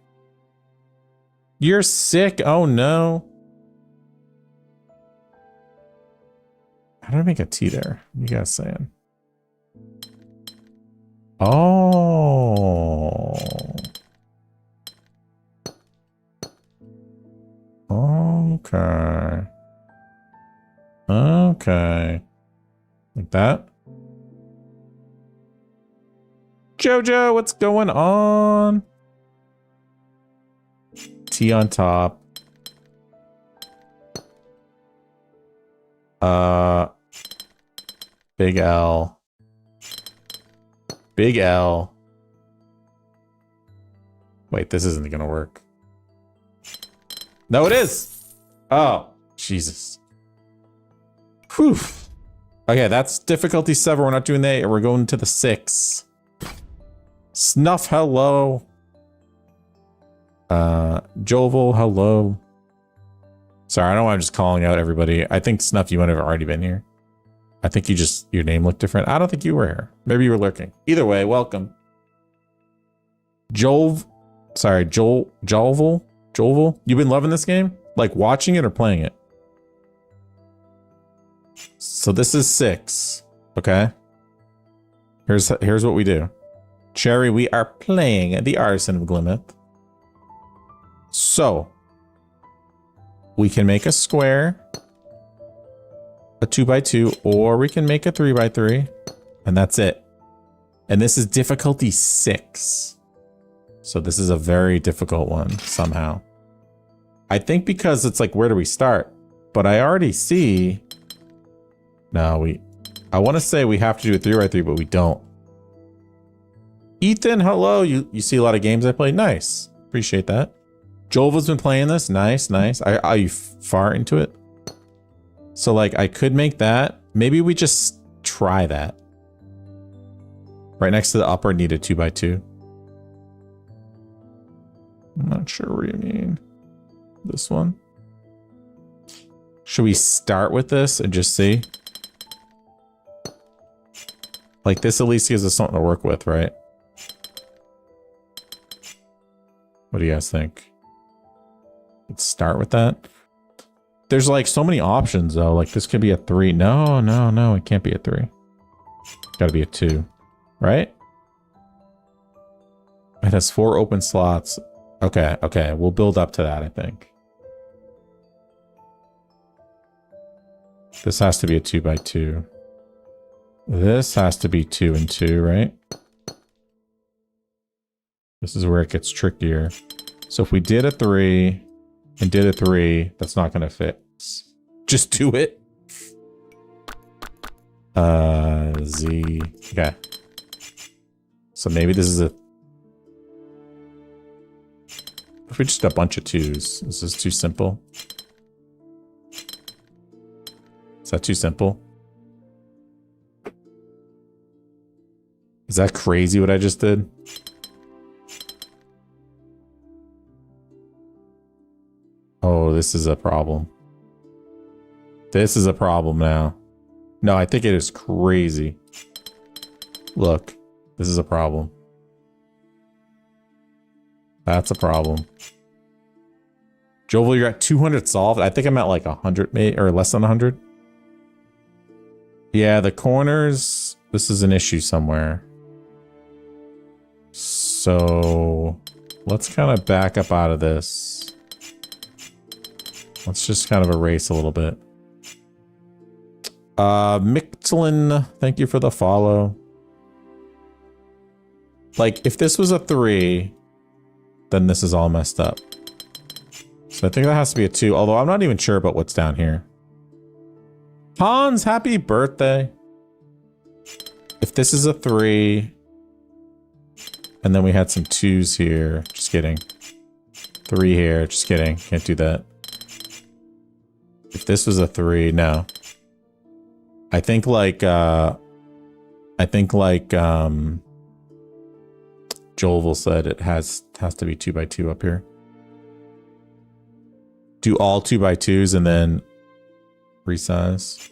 You're sick. Oh no. How do I make a T there? What are you guys saying? Oh. Okay. Okay. Like that. Jojo, what's going on? T on top. Big L. Big L. Wait, this isn't gonna work. No, it is. Oh, Jesus. Whew. Okay, that's difficulty 7. We're not doing the 8. We're going to the 6. Snuff, hello. Jovel, hello. Sorry, I don't know why I'm just calling out everybody. I think Snuff, you might have already been here. I think your name looked different. I don't think you were here. Maybe you were lurking. Either way, welcome. Jovel. You've been loving this game? Like watching it or playing it? So this is 6. Okay. Here's what we do. Cherry, we are playing the Artisan of Glimmith. So we can make a square, a 2x2, or we can make a 3x3, and that's it. And this is difficulty 6. So this is a very difficult one somehow. I think because it's like, where do we start? But I already see. No, I want to say we have to do a 3x3, but we don't. Ethan, hello. You see a lot of games I play. Nice. Appreciate that. Joel's been playing this. Nice, nice. Are you far into it? So like I could make that. Maybe we just try that. Right next to the upper, need a 2x2. I'm not sure what you mean. This one. Should we start with this and just see? Like this at least gives us something to work with, right? What do you guys think? Let's start with that. There's like so many options though. Like this could be a 3. No, no, no, it can't be a 3. Gotta be a 2, right? It has 4 open slots. Okay, okay, we'll build up to that, I think. This has to be a 2x2. This has to be 2 and 2, right? This is where it gets trickier. So if we did a 3 and did a 3, that's not going to fit. Just do it. Z. Okay. So maybe this is a... If we just a bunch of 2s, this is too simple. Is that too simple? Is that crazy what I just did? Oh, this is a problem. This is a problem now. No, I think it is crazy. Look, this is a problem. That's a problem. Jovel, you're at 200 solved. I think I'm at like 100, maybe, or less than 100. Yeah, the corners. This is an issue somewhere. So let's kind of back up out of this. Let's just kind of erase a little bit. Mictlin, thank you for the follow. Like, if this was a 3, then this is all messed up. So I think that has to be a 2, although I'm not even sure about what's down here. Hans, happy birthday. If this is a 3, and then we had some 2s here, just kidding. 3 here, just kidding, can't do that. If this was a 3, no. I think like Joel said, it has to be 2x2 up here. Do all 2x2s and then resize.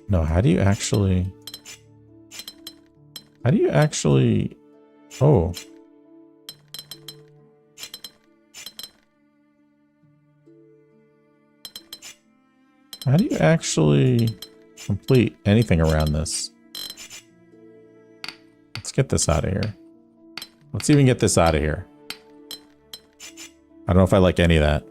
No, how do you actually... Oh. How do you actually complete anything around this? Let's get this out of here. Let's even get this out of here. I don't know if I like any of that.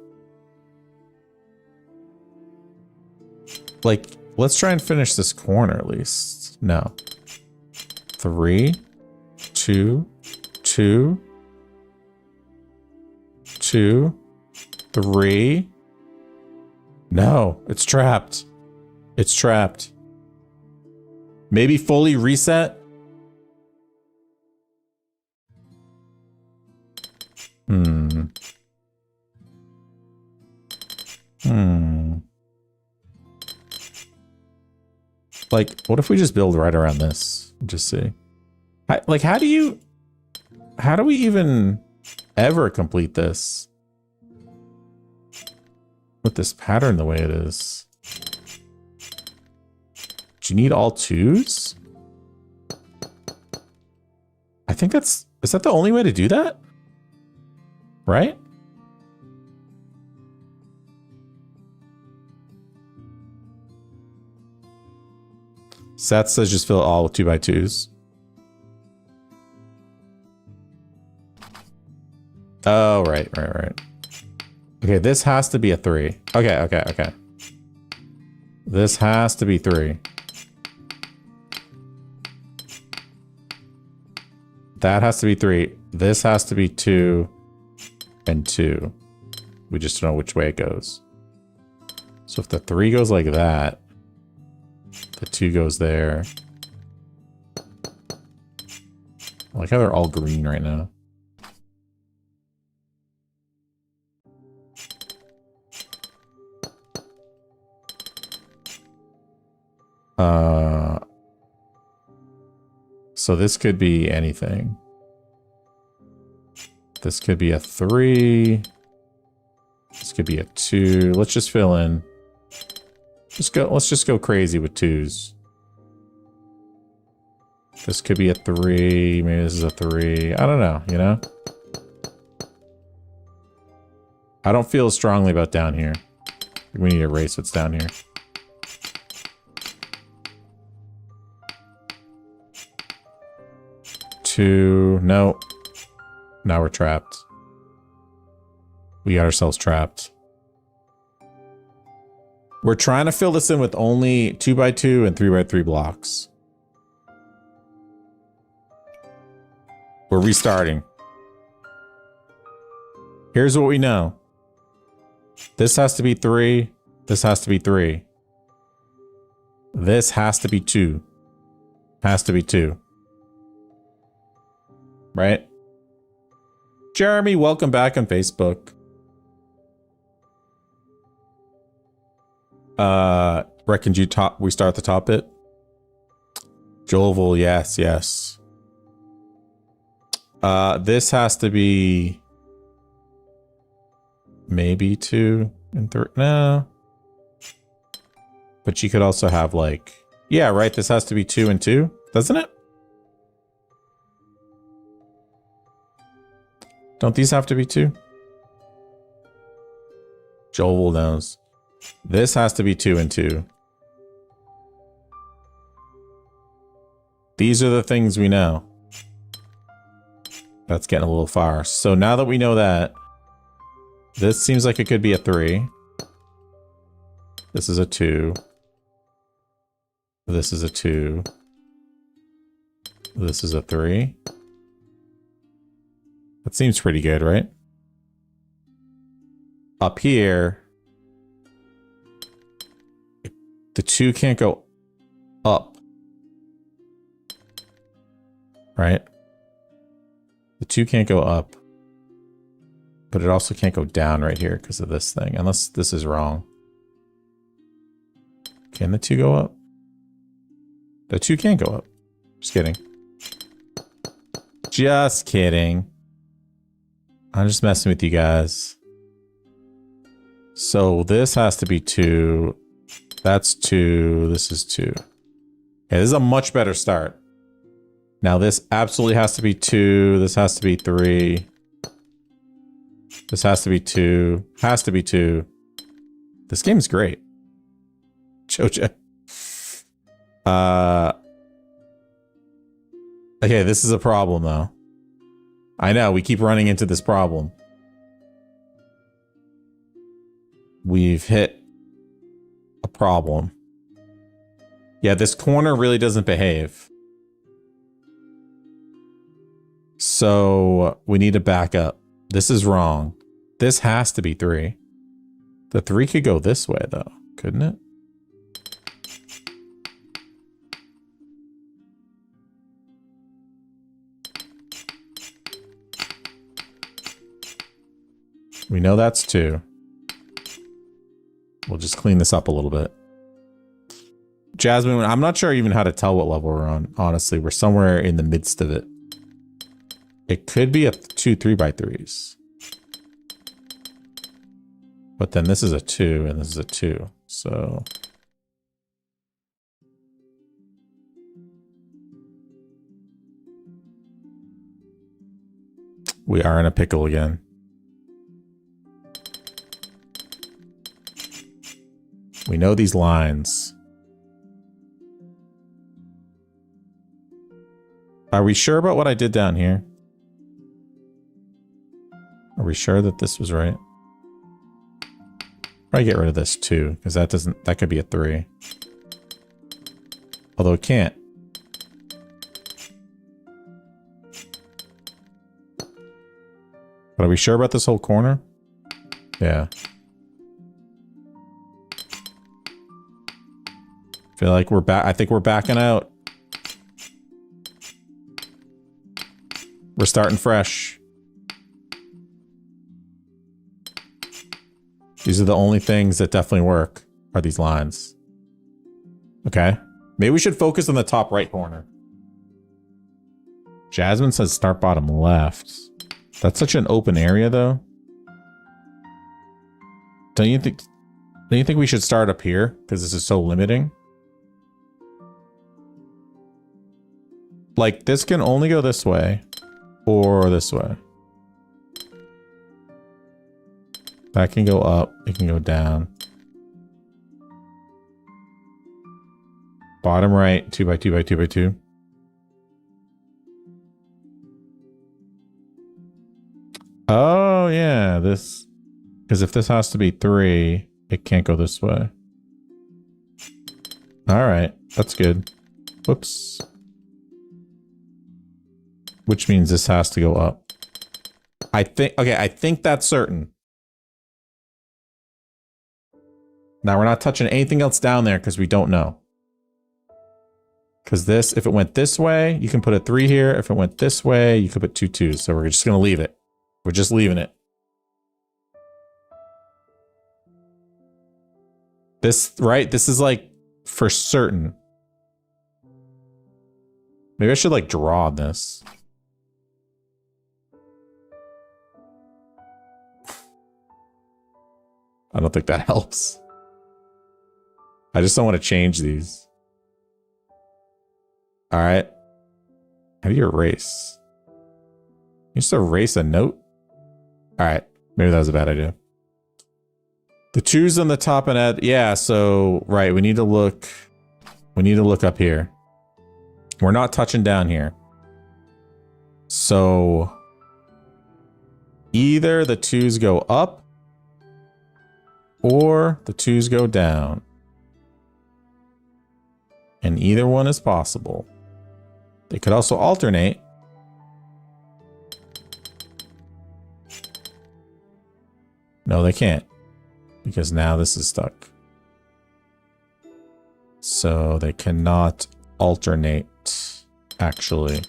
Like, let's try and finish this corner at least. No. 3, 2, 2, 2, 3. No, it's trapped. It's trapped. Maybe fully reset? Like, what if we just build right around this? Just see. Like, how do we even ever complete this? With this pattern the way it is. Do you need all 2s? I think is that the only way to do that? Right? Seth says just fill it all with 2x2s. Oh, right. Okay, this has to be a 3. Okay. This has to be 3. That has to be 3. This has to be 2 and 2. We just don't know which way it goes. So if the 3 goes like that, the 2 goes there. I like how they're all green right now. So this could be anything. This could be a 3. This could be a 2. Let's just fill in. Let's just go crazy with 2s. This could be a 3. Maybe this is a 3. I don't know, you know? I don't feel as strongly about down here. We need to erase what's down here. Two. No. Now we're trapped. We got ourselves trapped. We're trying to fill this in with only 2x2 and 3x3 blocks. We're restarting. Here's what we know. This has to be 3. This has to be 3. This has to be 2. Has to be 2. Right? Jeremy, welcome back on Facebook. Reckon we start the top bit? Joel, yes. This has to be maybe 2 and 3. No. But you could also have like, yeah, right. This has to be 2 and 2, doesn't it? Don't these have to be 2? Joel knows. This has to be 2 and 2. These are the things we know. That's getting a little far. So now that we know that, this seems like it could be a 3. This is a 2. This is a 2. This is a 3. That seems pretty good, right? Up here, the 2 can't go up. Right? The 2 can't go up. But it also can't go down right here because of this thing. Unless this is wrong. Can the 2 go up? The 2 can't go up. Just kidding. Just kidding. I'm just messing with you guys. So this has to be 2. That's 2. This is 2. Okay, this is a much better start. Now this absolutely has to be 2. This has to be 3. This has to be 2. Has to be 2. This game is great. Joja. Okay, this is a problem though. I know, we keep running into this problem. We've hit a problem. Yeah, this corner really doesn't behave. So we need to back up. This is wrong. This has to be 3. The 3 could go this way though, couldn't it? We know that's 2. We'll just clean this up a little bit. Jasmine, I'm not sure even how to tell what level we're on, honestly. We're somewhere in the midst of it. It could be a 2 3x3s. But then this is a 2 and this is a 2. So we are in a pickle again. We know these lines. Are we sure about what I did down here? Are we sure that this was right? Probably get rid of this too, because that could be a 3. Although it can't. But are we sure about this whole corner? Yeah. Feel like we're back. I think we're backing out. We're starting fresh. These are the only things that definitely work, are these lines. Okay. Maybe we should focus on the top right corner. Jasmine says start bottom left. That's such an open area though. Don't you think we should start up here? Because this is so limiting. Like, this can only go this way or this way. That can go up. It can go down. Bottom right, 2x2 by 2x2. Oh, yeah. This, because if this has to be 3, it can't go this way. All right. That's good. Whoops. Which means this has to go up. I think that's certain. Now we're not touching anything else down there because we don't know. Because this, if it went this way, you can put a 3 here. If it went this way, you could put 2 2s. So we're just going to leave it. We're just leaving it. This, right? This is like for certain. Maybe I should like draw this. I don't think that helps. I just don't want to change these. All right. How do you erase? You just erase a note? All right. Maybe that was a bad idea. The 2's on the top and at, yeah, so, right, we need to look up here. We're not touching down here. So, either the 2's go up or the 2's go down. And either one is possible. They could also alternate. No, they can't. Because now this is stuck. So they cannot alternate, actually.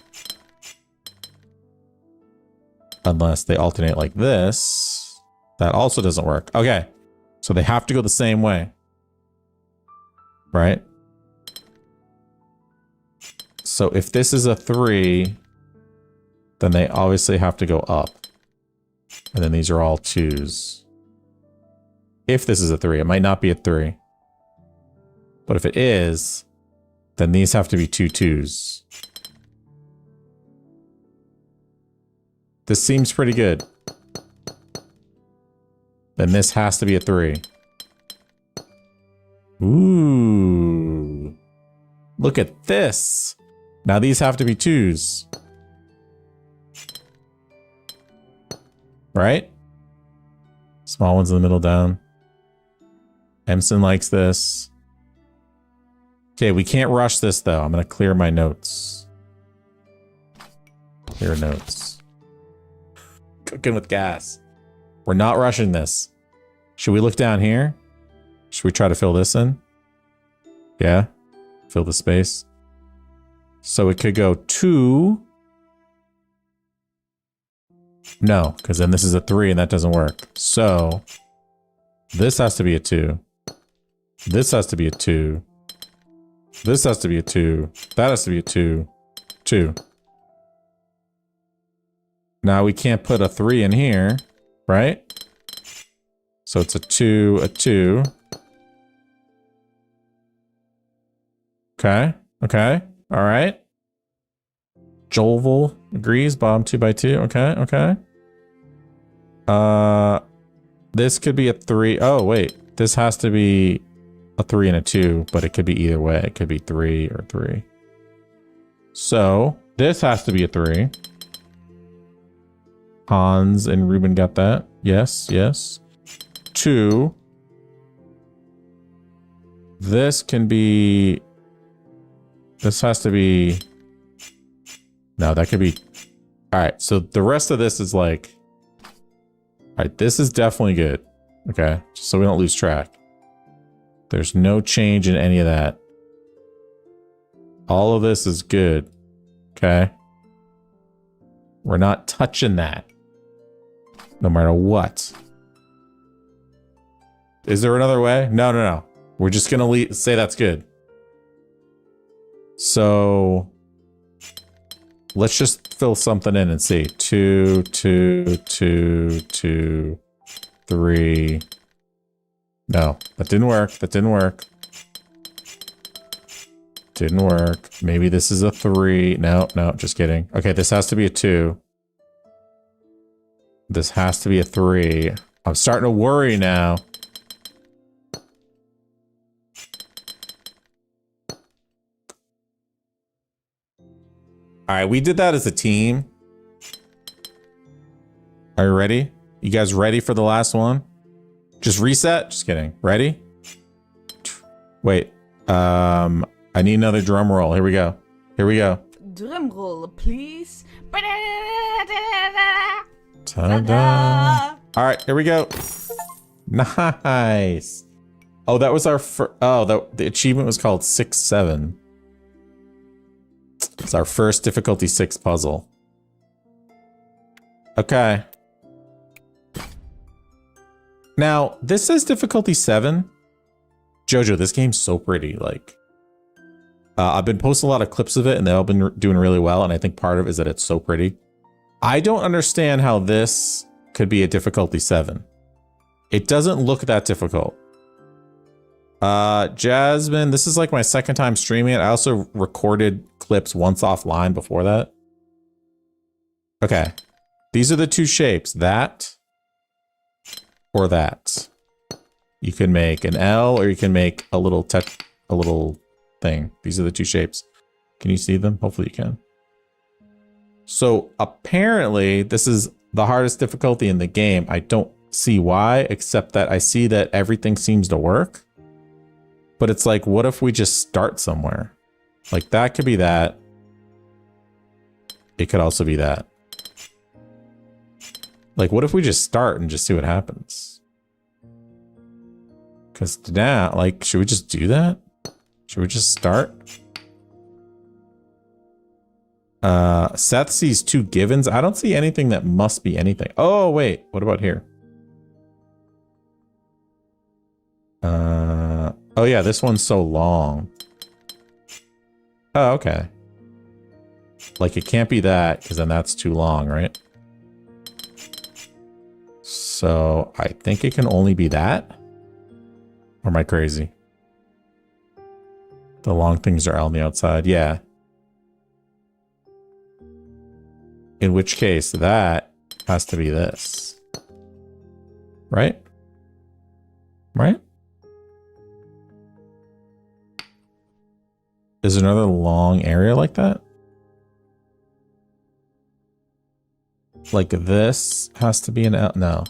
Unless they alternate like this. That also doesn't work. Okay. So they have to go the same way. Right? So if this is a 3, then they obviously have to go up. And then these are all 2's. If this is a 3, it might not be a 3. But if it is, then these have to be 2 2's. This seems pretty good. Then this has to be a 3. Ooh. Look at this. Now these have to be 2s. Right? Small ones in the middle down. Emson likes this. Okay, we can't rush this though. I'm gonna clear my notes. Clear notes. Cooking with gas. We're not rushing this. Should we look down here? Should we try to fill this in? Yeah. Fill the space. So it could go 2. No, because then this is a 3 and that doesn't work. So this has to be a 2. This has to be a 2. This has to be a 2. That has to be a 2. 2. Now we can't put a 3 in here, right? So it's a 2, a 2. Okay. Okay. All right. Joel agrees. Bottom 2 by 2. Okay. Okay. This could be a 3. Oh, wait. This has to be a 3 and a 2, but it could be either way. It could be 3 or 3. So this has to be a 3. Hans and Ruben got that. Yes. Yes. 2. This can be... This has to be... No, that could be... Alright, so the rest of this is like... Alright, this is definitely good. Okay, just so we don't lose track. There's no change in any of that. All of this is good. Okay. We're not touching that. No matter what. Is there another way? No, no, no. We're just gonna say that's good. So let's just fill something in and see. 2, 2, 2, 2, 3. No, that didn't work. That didn't work. Didn't work. Maybe this is a 3. No, no, just kidding. Okay, this has to be a 2. This has to be a 3. I'm starting to worry now. All right, we did that as a team. Are you ready? You guys ready for the last one? Just reset? Just kidding. Ready? Wait. I need another drum roll. Here we go. Here we go. Drum roll, please. Ta-da! All right, here we go. Nice. Oh, that was our the achievement was called 6-7. It's our first difficulty 6 puzzle. Okay. Now, this says difficulty 7. Jojo, this game's so pretty. Like, I've been posting a lot of clips of it and they've all been doing really well. And I think part of it is that it's so pretty. I don't understand how this could be a difficulty 7. It doesn't look that difficult. Jasmine, this is like my second time streaming it. I also recorded clips once offline before that. Okay. These are the 2 shapes. That or that. You can make an L or you can make a little thing. These are the 2 shapes. Can you see them? Hopefully you can. So apparently this is the hardest difficulty in the game. I don't see why, except that I see that everything seems to work. But it's like, what if we just start somewhere? Like that could be that. It could also be that. Like, what if we just start and just see what happens? Because now, like, should we just do that? Should we just start? Seth sees 2 givens. I don't see anything that must be anything. Oh, wait. What about here? Oh yeah, this one's so long. Oh, okay. Like it can't be that because then that's too long, right? So I think it can only be that. Or am I crazy? The long things are on the outside. Yeah. In which case that has to be this. Right? Right? Is there another long area like that? Like this has to be an L. No.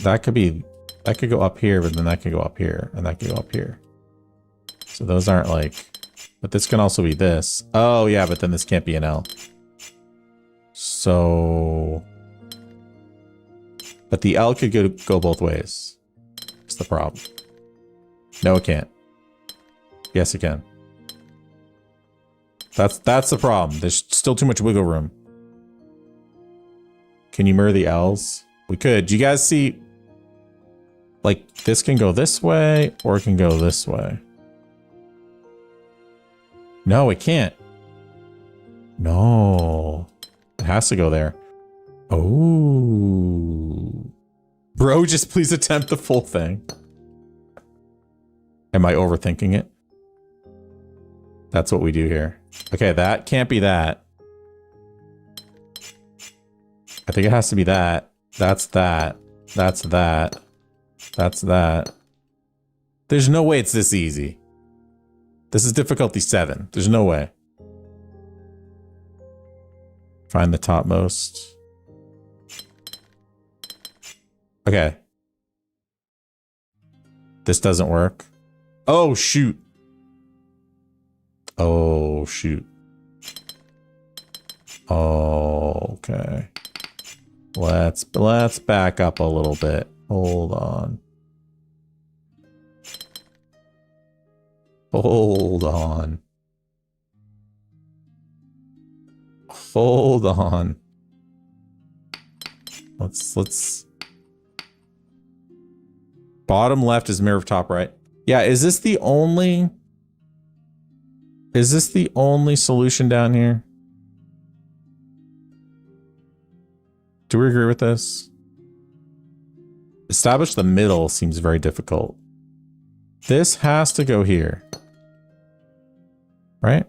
That could go up here, but then that could go up here, and that could go up here. So those aren't like, but this can also be this. Oh yeah, but then this can't be an L. So, but the L could go both ways. That's the problem. No, it can't. Yes, it can. That's the problem. There's still too much wiggle room. Can you mirror the L's? We could. Do you guys see? Like, this can go this way, or it can go this way. No, it can't. No. It has to go there. Oh. Bro, just please attempt the full thing. Am I overthinking it? That's what we do here. Okay, that can't be that. I think it has to be that. That's that. That's that. That's that. There's no way it's this easy. This is difficulty 7. There's no way. Find the topmost. Okay. This doesn't work. Oh, shoot. Oh, shoot. Oh, okay. Let's back up a little bit. Hold on. Hold on. Hold on. Let's bottom left is mirror of top right. Yeah, is this the only solution down here? Do we agree with this? Establish the middle seems very difficult. This has to go here. Right?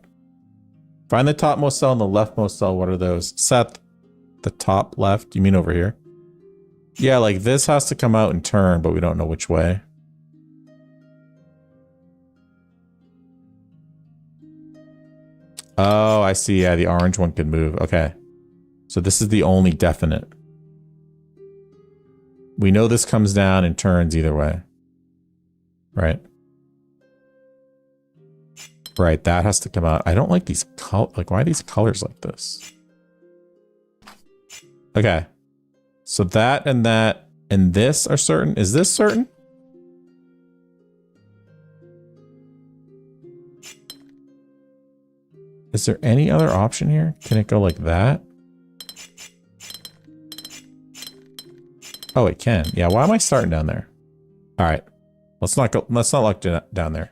Find the topmost cell and the leftmost cell. What are those? Set the top left. You mean over here? Yeah, like this has to come out and turn, but we don't know which way. Oh, I see. Yeah, the orange one can move. Okay. So this is the only definite. We know this comes down and turns either way. Right? Right, that has to come out. I don't like these like, why are these colors like this? Okay. So that and this are certain. Is this certain? Is there any other option here? Can it go like that? Oh, it can. Yeah, why am I starting down there? All right. Let's not look down there.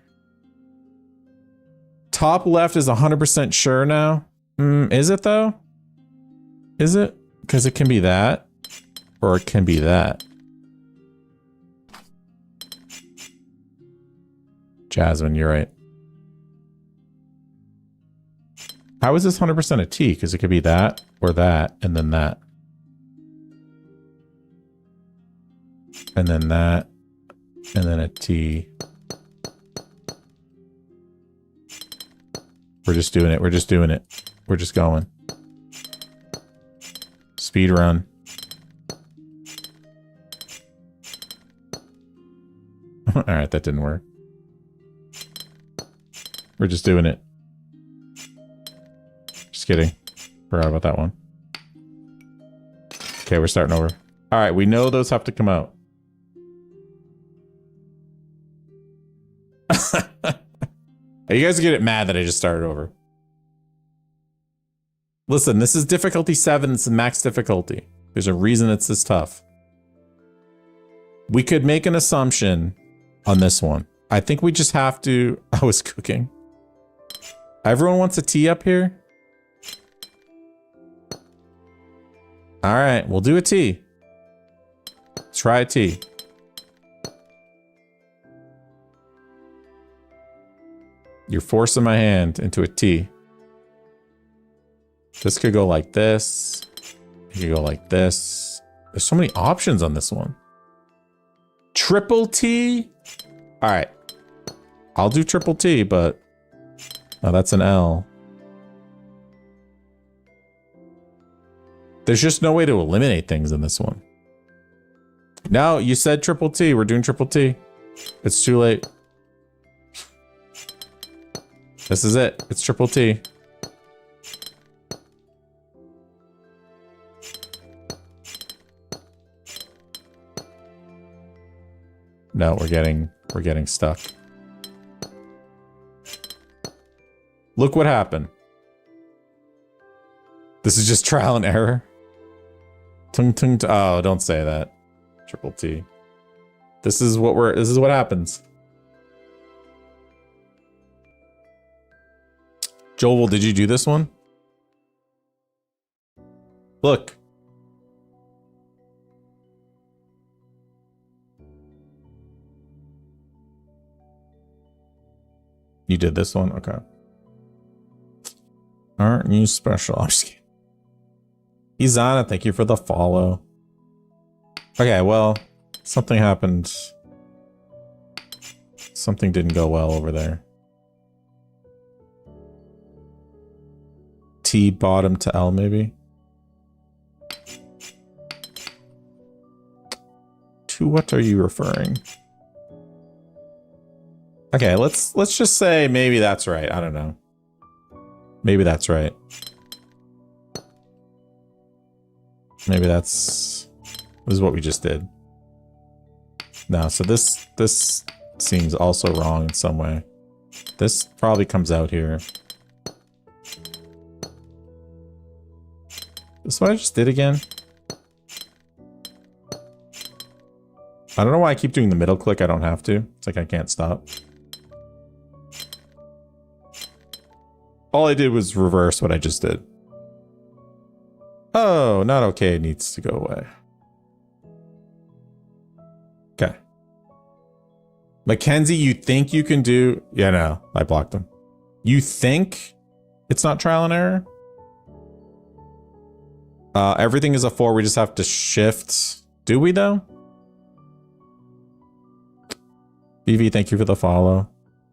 Top left is 100% sure now. Is it though? Is it? Because it can be that, or it can be that. Jasmine, you're right. How is this 100% a T? Because it could be that, or that, and then that. And then that, and then a T. We're just doing it. We're just doing it. We're just going. Speed run. All right, that didn't work. We're just doing it. Just kidding. Forgot about that one. Okay, we're starting over. All right, we know those have to come out. You guys get mad that I just started over. Listen, this is difficulty 7. It's the max difficulty. There's a reason it's this tough. We could make an assumption on this one. I think we just have to... I was cooking. Everyone wants a T up here? All right, we'll do a T. Try a T. You're forcing my hand into a T. This could go like this. It could go like this. There's so many options on this one. Triple T? All right. I'll do triple T, but... Oh, that's an L. There's just no way to eliminate things in this one. No, you said triple T. We're doing triple T. It's too late. This is it. It's triple T. No, we're getting stuck. Look what happened. This is just trial and error. Tung tung. Oh, don't say that. Triple T. This is what happens. Joel, did you do this one? Look. You did this one? Okay. Aren't you special? I'm just kidding. Izana, thank you for the follow. Okay, well, something happened. Something didn't go well over there. T bottom to L, maybe? To what are you referring? Okay, let's just say maybe that's right. I don't know. Maybe that's right. Maybe this is what we just did. No, so this seems also wrong in some way. This probably comes out here. This is what I just did again. I don't know why I keep doing the middle click. I don't have to. It's like I can't stop. All I did was reverse what I just did. Oh, not okay. It needs to go away. Okay. Mackenzie, you think you can do... Yeah, no. I blocked him. You think it's not trial and error? Everything is a 4. We just have to shift. Do we, though? BV, thank you for the follow.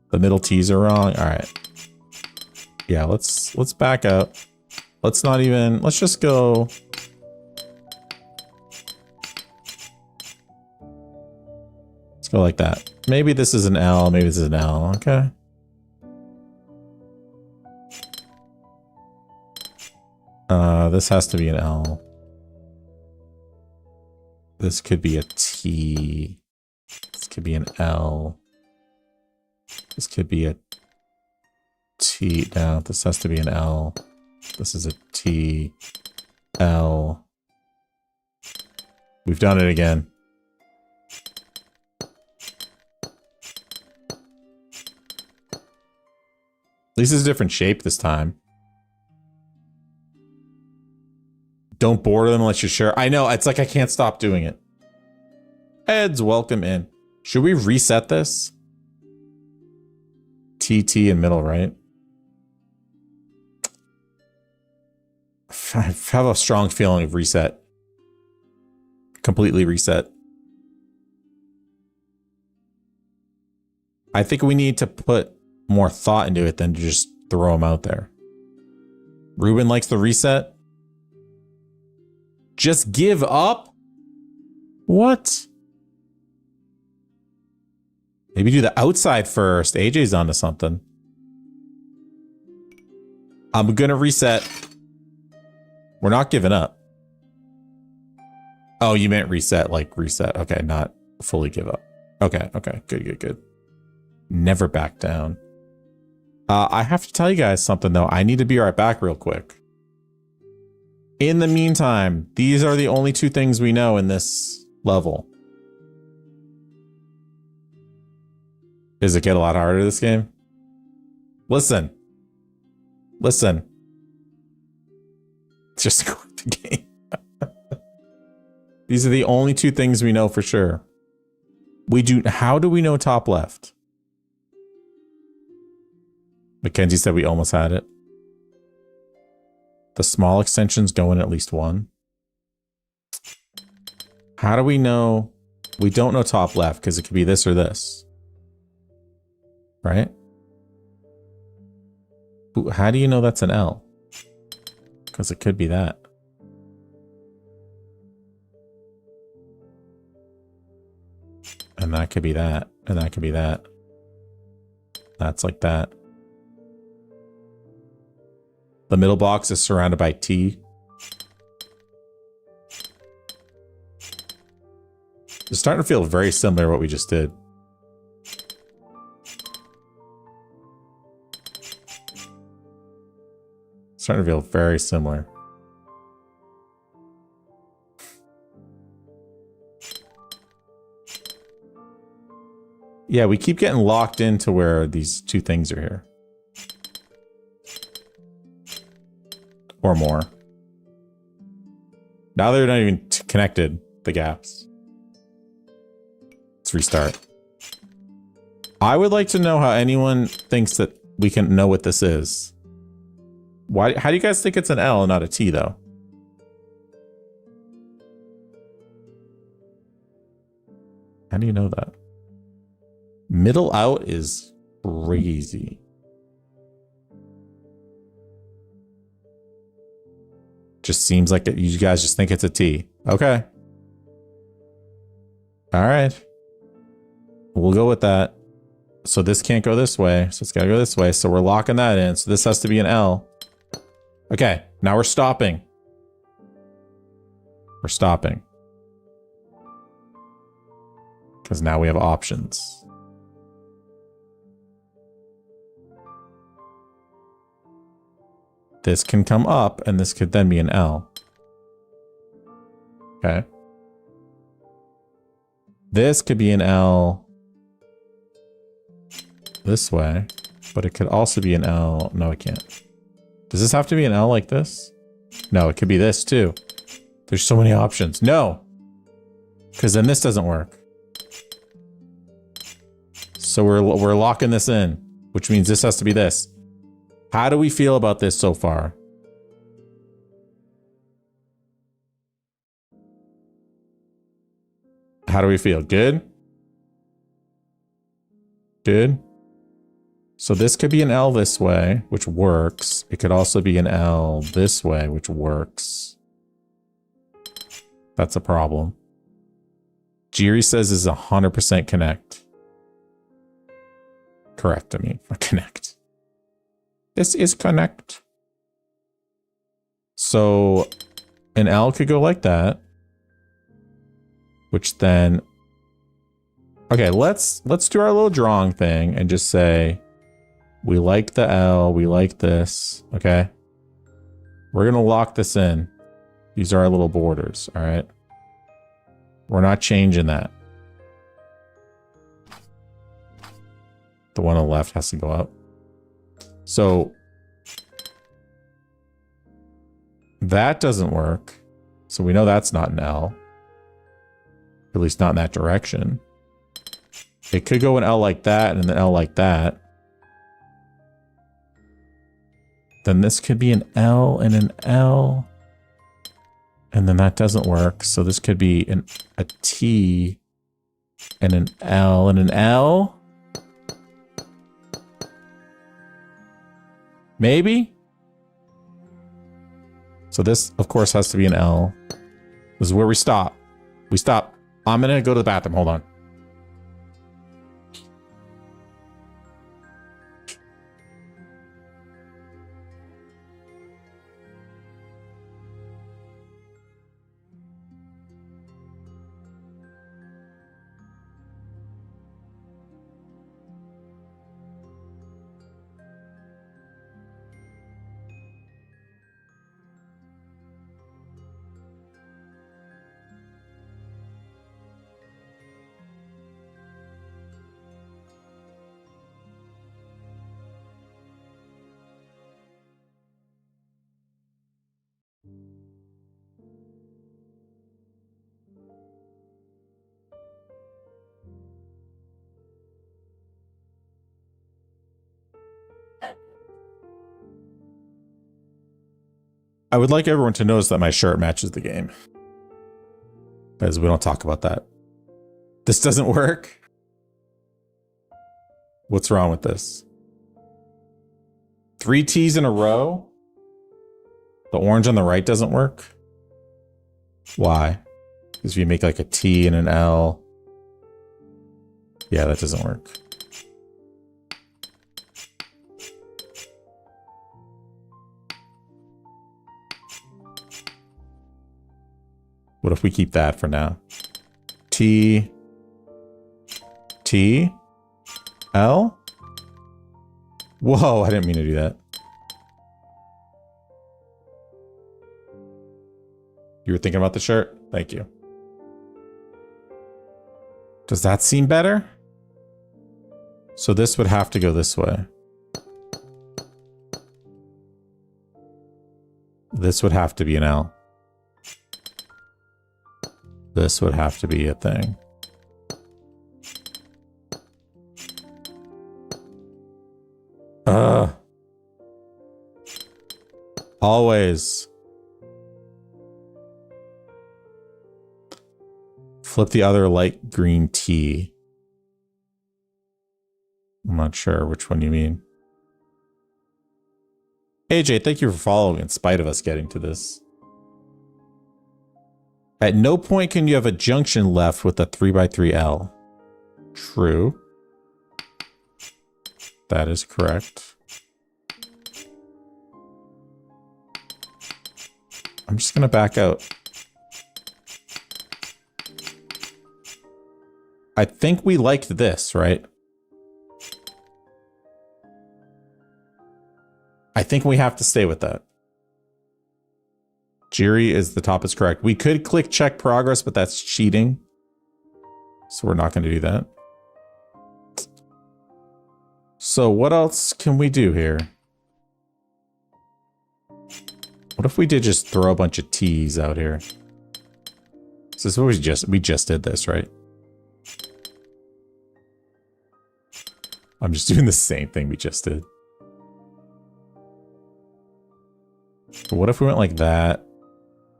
The middle T's are wrong. All right. Yeah, let's back up. Let's not even... Let's just go... Let's go like that. Maybe this is an L. Maybe this is an L. Okay. This has to be an L. This could be a T. This could be an L. This could be a T. No, this has to be an L. This is a T. L. We've done it again. At least it's a different shape this time. Don't border them unless you're sure. I know, it's like I can't stop doing it. Eds, welcome in. Should we reset this? TT in middle, right? I have a strong feeling of reset. Completely reset. I think we need to put more thought into it than to just throw them out there. Ruben likes the reset. Just give up? What? Maybe do the outside first. AJ's onto something. I'm gonna reset. We're not giving up. Oh, you meant reset, like reset. Okay, not fully give up. Okay, okay, good, good, good. Never back down. I have to tell you guys something, though. I need to be right back real quick. In the meantime, these are the only 2 things we know in this level. Does it get a lot harder this game? Listen. Listen. Just quit the game. These are the only 2 things we know for sure. How do we know top left? Mackenzie said we almost had it. The small extensions go in at least 1. How do we know? We don't know top left because it could be this or this. Right? How do you know that's an L? Because it could be that. And that could be that. And that could be that. That's like that. The middle box is surrounded by T. It's starting to feel very similar to what we just did. It's starting to feel very similar. Yeah, we keep getting locked into where these two things are here. Or more. Now they're not even connected, the gaps. Let's restart. I would like to know how anyone thinks that we can know what this is. Why? How do you guys think it's an L and not a T, though? How do you know that? Middle out is crazy. Just seems like you guys just think it's a T. Okay. All right. We'll go with that. So this can't go this way. So it's got to go this way. So we're locking that in. So this has to be an L. Okay. Now we're stopping. We're stopping. Because now we have options. This can come up, and this could then be an L. Okay. This could be an L this way, but it could also be an L. No, it can't. Does this have to be an L like this? No, it could be this too. There's so many options. No! Because then this doesn't work. So we're locking this in, which means this has to be this. How do we feel about this so far? How do we feel? Good? Good? So this could be an L this way, which works. It could also be an L this way, which works. That's a problem. Jiri says is 100% connect. Correct, I mean, connect. This is connect. So an L could go like that. Which then... Okay, let's do our little drawing thing and just say we like the L, we like this, okay? We're gonna lock this in. These are our little borders, all right? We're not changing that. The one on the left has to go up. So that doesn't work. So we know that's not an L. At least not in that direction. It could go an L like that and an L like that. Then this could be an L and an L. And then that doesn't work. So this could be a T and an L and an L. Maybe? So this, of course, has to be an L. This is where we stop. We stop. I'm going to go to the bathroom. Hold on. I would like everyone to notice that my shirt matches the game. Because we don't talk about that. This doesn't work. What's wrong with this? 3 T's in a row? The orange on the right doesn't work? Why? Because if you make like a T and an L, Yeah, that doesn't work. What if we keep that for now? T, T, L? Whoa, I didn't mean to do that. You were thinking about the shirt? Thank you. Does that seem better? So this would have to go this way. This would have to be an L. This would have to be a thing. Always. Flip the other light green T. I'm not sure which one you mean. AJ, thank you for following in spite of us getting to this. At no point can you have a junction left with a 3x3L. True. That is correct. I'm just going to back out. I think we liked this, right? I think we have to stay with that. Jiri is the top is correct. We could click check progress, but that's cheating. So we're not going to do that. So what else can we do here? What if we did just throw a bunch of T's out here? So this is what we just did this, right? I'm just doing the same thing we just did. But what if we went like that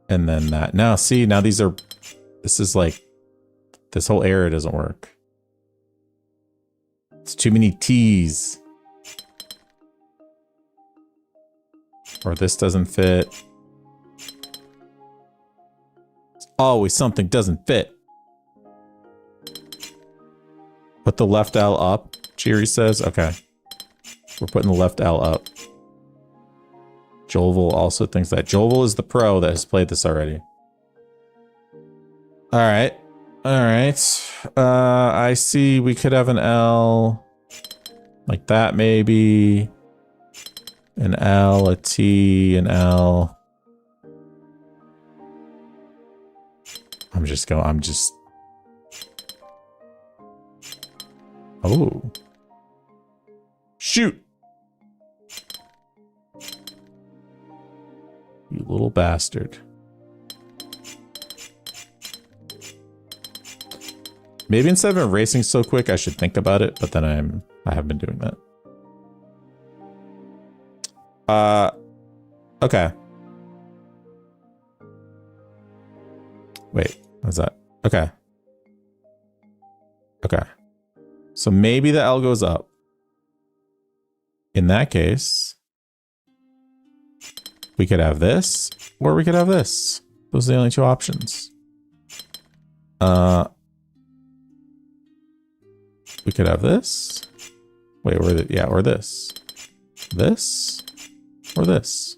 and then that? Now, see, now these are, this is like, this whole area doesn't work. It's too many T's. Or this doesn't fit. It's always something doesn't fit. Put the left L up, Jiri says. Okay. We're putting the left L up. Joel also thinks that. Joel is the pro that has played this already. Alright. Alright. I see we could have an L. Like that maybe. An L, a T, an L. I'm just... Oh. Shoot! You little bastard. Maybe instead of erasing so quick, I should think about it, but then I have been doing that. Okay. Wait, what's that? Okay. Okay. So maybe the L goes up. In that case, we could have this, or we could have this. Those are the only two options. We could have this. Wait, or this. This, or this.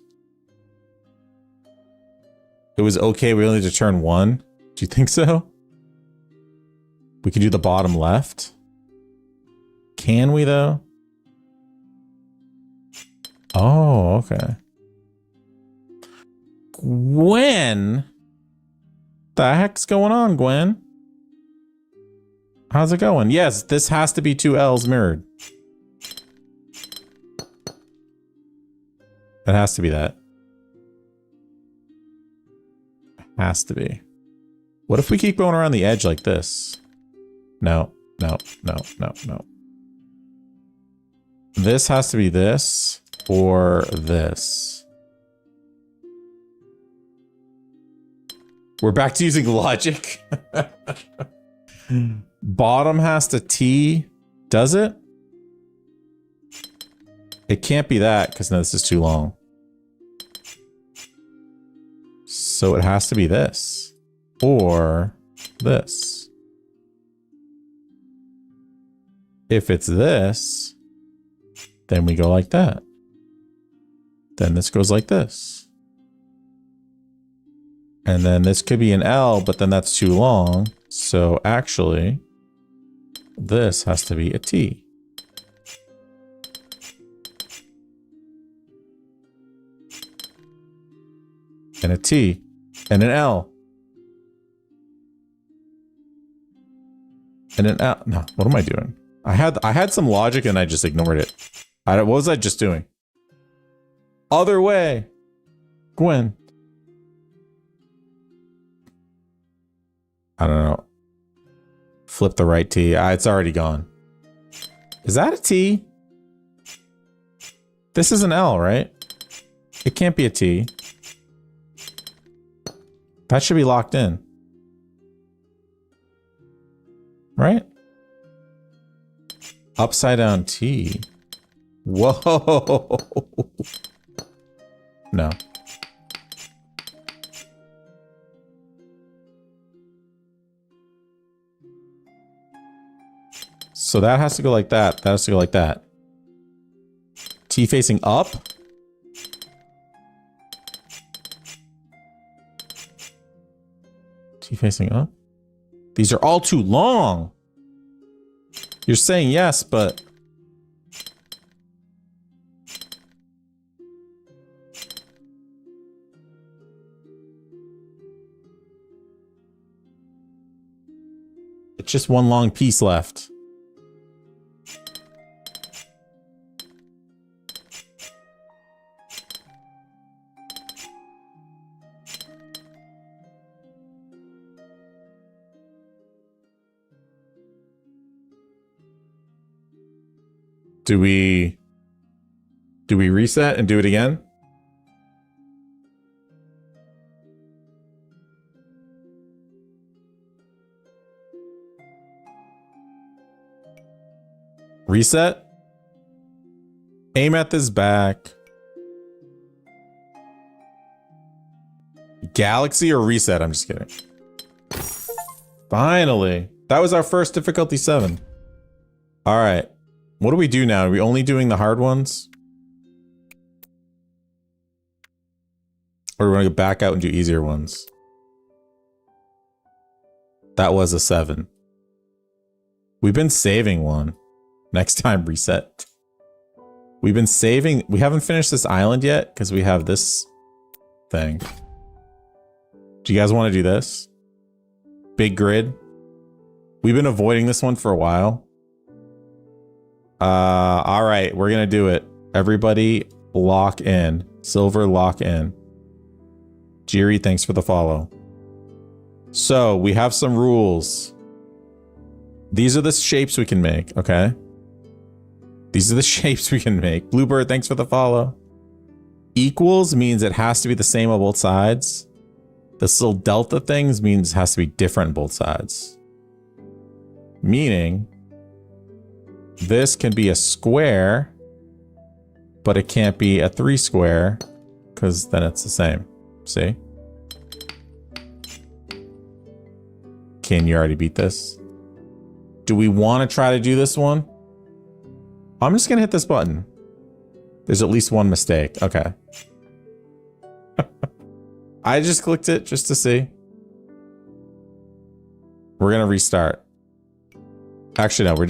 It was okay, we only had to turn one. Do you think so? We could do the bottom left. Can we, though? Oh, okay. Gwen? The heck's going on, Gwen? How's it going? Yes, this has to be two L's mirrored. It has to be that. Has to be. What if we keep going around the edge like this? No, no, no, no, no. This has to be this or this. We're back to using logic. Bottom has to T. Does it? It can't be that because no, this is too long. So it has to be this or this. If it's this, then we go like that. Then this goes like this. And then this could be an L, but then that's too long. So actually, this has to be a T. And a T. And an L. And an L. No, what am I doing? I had some logic and I just ignored it. What was I just doing? Other way. Gwen. I don't know. Flip the right T. It's already gone. Is that a T? This is an L, right? It can't be a T. That should be locked in. Right? Upside down T. Whoa. No. So that has to go like that. That has to go like that. T facing up. T facing up. These are all too long. You're saying yes, but... it's just one long piece left. Do we reset and do it again? Reset? Aim at this back. Galaxy or reset? I'm just kidding. Finally. That was our first difficulty 7. All right. What do we do now? Are we only doing the hard ones? Or do we want to go back out and do easier ones? That was a 7. We've been saving one. Next time, reset. We've been saving. We haven't finished this island yet because we have this thing. Do you guys want to do this? Big grid. We've been avoiding this one for a while. All right, we're gonna do it. Everybody lock in. Silver lock in. Jiri, thanks for the follow. So we have some rules. These are the shapes we can make, okay? These are the shapes we can make. Bluebird, thanks for the follow. Equals means it has to be the same on both sides. This little delta things means it has to be different on both sides. Meaning, this can be a square, but it can't be a 3 square because then it's the same. See? Can you already beat this? Do we want to try to do this one? I'm just going to hit this button. There's at least one mistake. Okay. I just clicked it just to see. We're going to restart. Actually, no, we're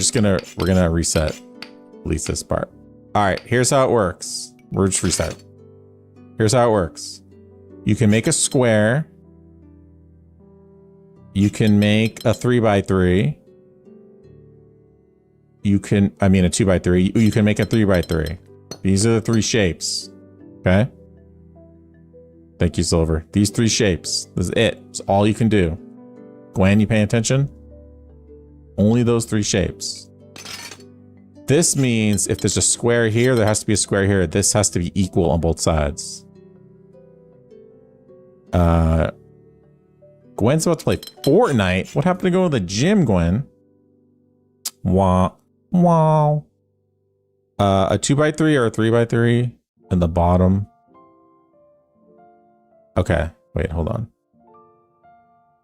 going to reset at least this part. All right, here's how it works. We're just restart. Here's how it works. You can make a square. You can make a 3x3. You can, I mean a 2x3. You can make a 3x3. These are the 3 shapes. Okay. Thank you, Silver. These 3 shapes. This is it. It's all you can do. Gwen, you paying attention? Only those 3 shapes. This means if there's a square here, there has to be a square here. This has to be equal on both sides. Gwen's about to play Fortnite. What happened to go to the gym, Gwen? Wow. Wow. A 2x3 or a 3x3 in the bottom. Okay. Wait, hold on.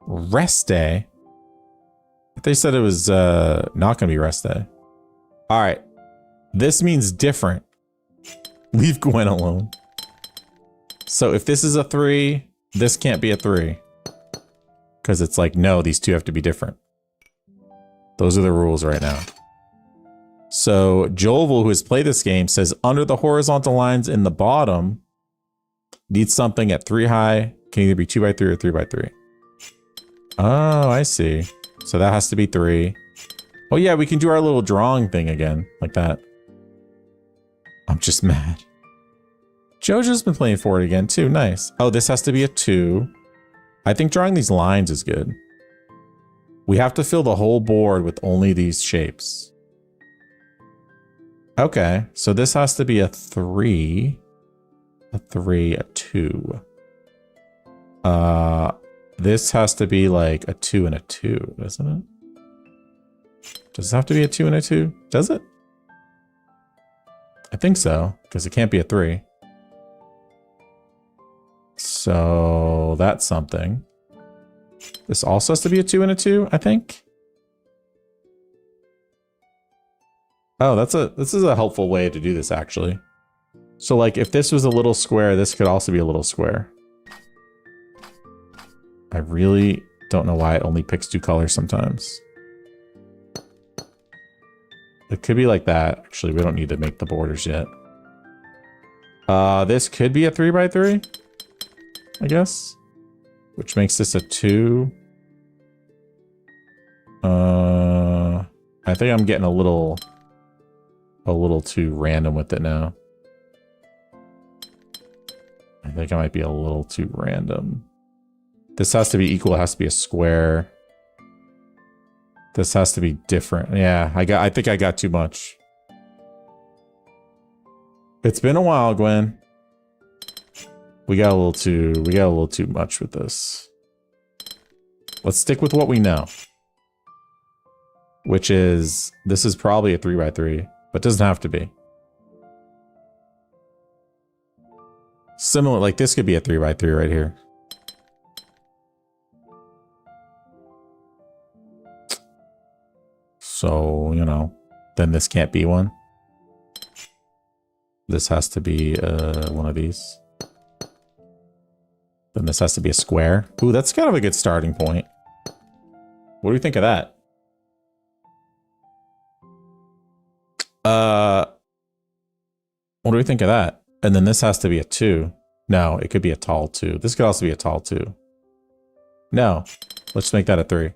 Rest day. They said it was not going to be rest day. All right. This means different. Leave Gwen alone. So if this is a 3, this can't be a 3. Because it's like, no, these two have to be different. Those are the rules right now. So Jovel, who has played this game, says under the horizontal lines in the bottom, needs something at 3 high. Can either be 2 by 3 or 3 by 3. Oh, I see. So that has to be 3. Oh yeah, we can do our little drawing thing again, like that. I'm just mad. Jojo's been playing for it again too. Nice. Oh, this has to be a 2. I think drawing these lines is good. We have to fill the whole board with only these shapes. Okay, so this has to be a 3. A 3, a 2. This has to be like a 2 and a 2, doesn't it? Does it have to be a 2 and a 2? Does it? I think so, because it can't be a 3. So that's something. This also has to be a 2 and a 2, I think. Oh, this is a helpful way to do this actually. So like if this was a little square, this could also be a little square. I really don't know why it only picks 2 colors sometimes. It could be like that. Actually, we don't need to make the borders yet. This could be a 3 by 3, I guess. Which makes this a 2. I think I'm getting a little too random with it now. I think I might be a little too random. This has to be equal. It has to be a square. This has to be different. Yeah, I think I got too much. It's been a while, Gwen. We got a little too much with this. Let's stick with what we know. Which is, this is probably a 3 by 3, but doesn't have to be. Similar, like this could be a 3 by 3 right here. So, you know, then this can't be one. This has to be one of these. Then this has to be a square. Ooh, that's kind of a good starting point. What do you think of that? What do we think of that? And then this has to be a 2. No, it could be a tall 2. This could also be a tall 2. No, let's make that a 3.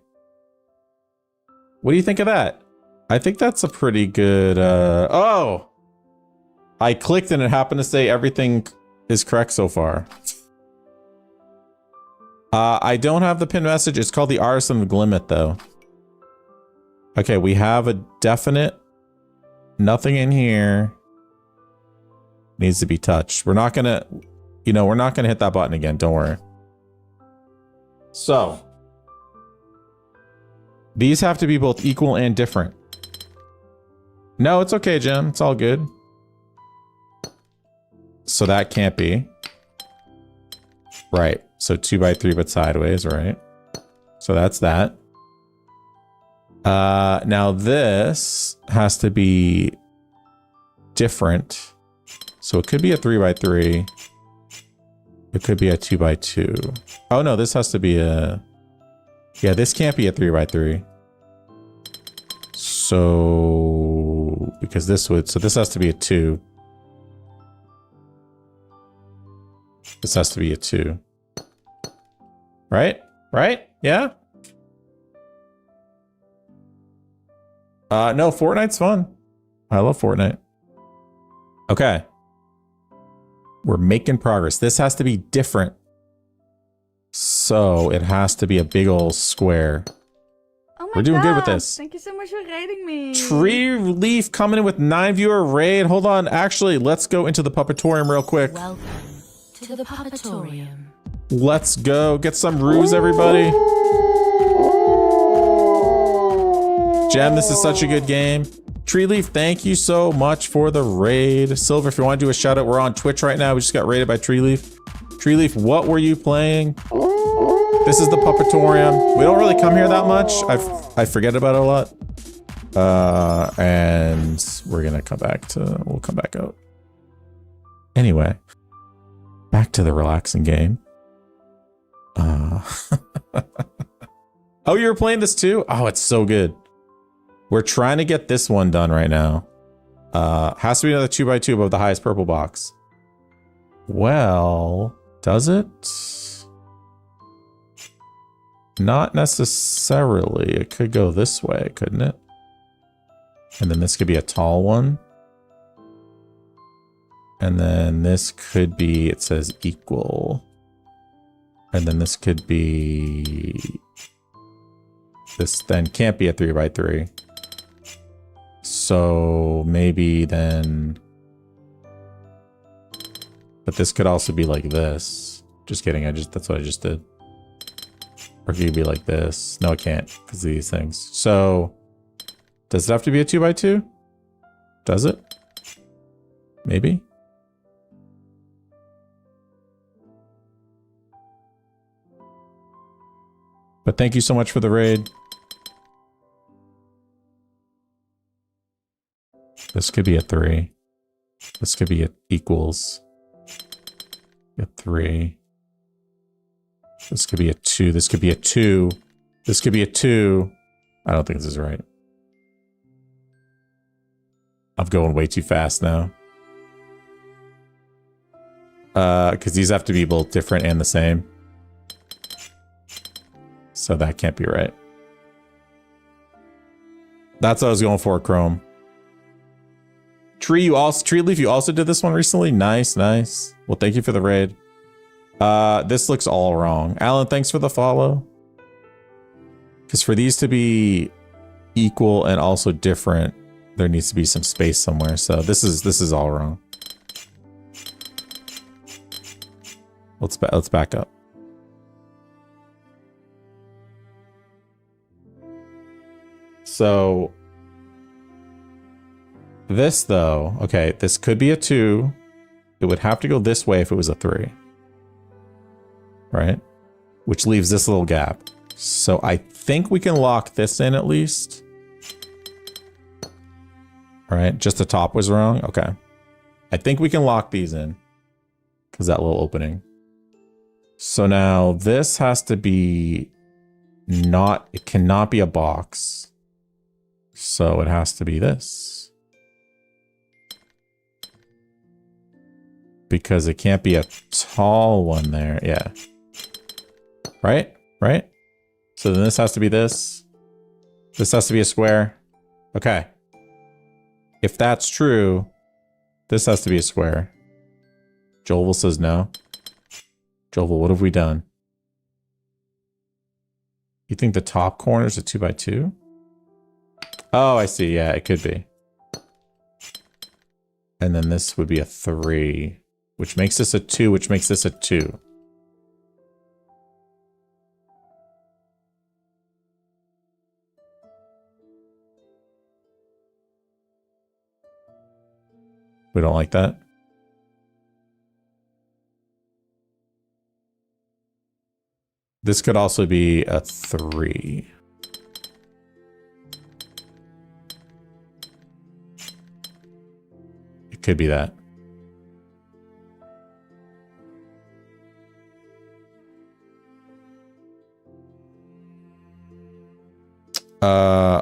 What do you think of that? I think that's a pretty good, oh! I clicked and it happened to say everything is correct so far. I don't have the pin message. It's called the Artisan of Glimmith, though. Okay, we have a definite nothing in here needs to be touched. We're not gonna, you know, we're not gonna hit that button again. Don't worry. So these have to be both equal and different. No, it's okay, Jim. It's all good. So that can't be. Right. So 2 by 3 but sideways, right? So that's that. Now this has to be different. So it could be a 3 by 3. It could be a 2 by 2. Oh no, this has to be a... Yeah, this can't be a 3 by 3. So... Because this would... So this has to be a 2. This has to be a 2. Right? Right? Yeah? No, Fortnite's fun. I love Fortnite. Okay. We're making progress. This has to be different. So it has to be a big old square. Oh my We're doing good with God, this. Thank you so much for raiding me. Tree Leaf coming in with 9 viewer raid. Hold on. Actually, let's go into the Puppetorium real quick. Welcome to the Puppetorium. Let's go. Get some ruse, everybody. Gem, this is such a good game. Tree Leaf, thank you so much for the raid. Silver, if you want to do a shout out, we're on Twitch right now. We just got raided by Tree Leaf. Tree Leaf, what were you playing? This is the Puppetorium. We don't really come here that much. I forget about it a lot. And we're gonna come back to, we'll come back out. Anyway, back to the relaxing game. Oh, you were playing this too? Oh, it's so good. We're trying to get this one done right now. Has to be another 2x2 above the highest purple box. Well, does it? Not necessarily. It could go this way, couldn't it? And then this could be a tall one. And then this could be, it says equal. And then this could be, this then can't be a 3x3. So maybe then, but this could also be like this. Just kidding, that's what I just did. Or it could be like this. No, it can't because of these things. So does it have to be a 2x2? Does it? Maybe. But thank you so much for the raid. This could be a 3. This could be a equals. A 3. This could be a 2. This could be a 2. This could be a 2. I don't think this is right. I'm going way too fast now. Because these have to be both different and the same. So that can't be right. That's what I was going for, Chrome. Tree Leaf, you also did this one recently? Nice, nice. Well, thank you for the raid. This looks all wrong. Alan, thanks for the follow. Because for these to be equal and also different, there needs to be some space somewhere. So this is all wrong. Let's back up. So this though, okay, this could be a 2. It would have to go this way if it was a 3. Right? Which leaves this little gap. So I think we can lock this in at least. All right, just the top was wrong. Okay. I think we can lock these in because that little opening. So now this has to be not, it cannot be a box. So it has to be this. Because it can't be a tall one there. Yeah. Right? Right? So then this has to be this. This has to be a square. Okay. If that's true, this has to be a square. Joel says no. Joel, what have we done? You think the top corner is a 2x2? Oh, I see. Yeah, it could be. And then this would be a 3, which makes this a 2, which makes this a 2. We don't like that. This could also be a 3. It could be that.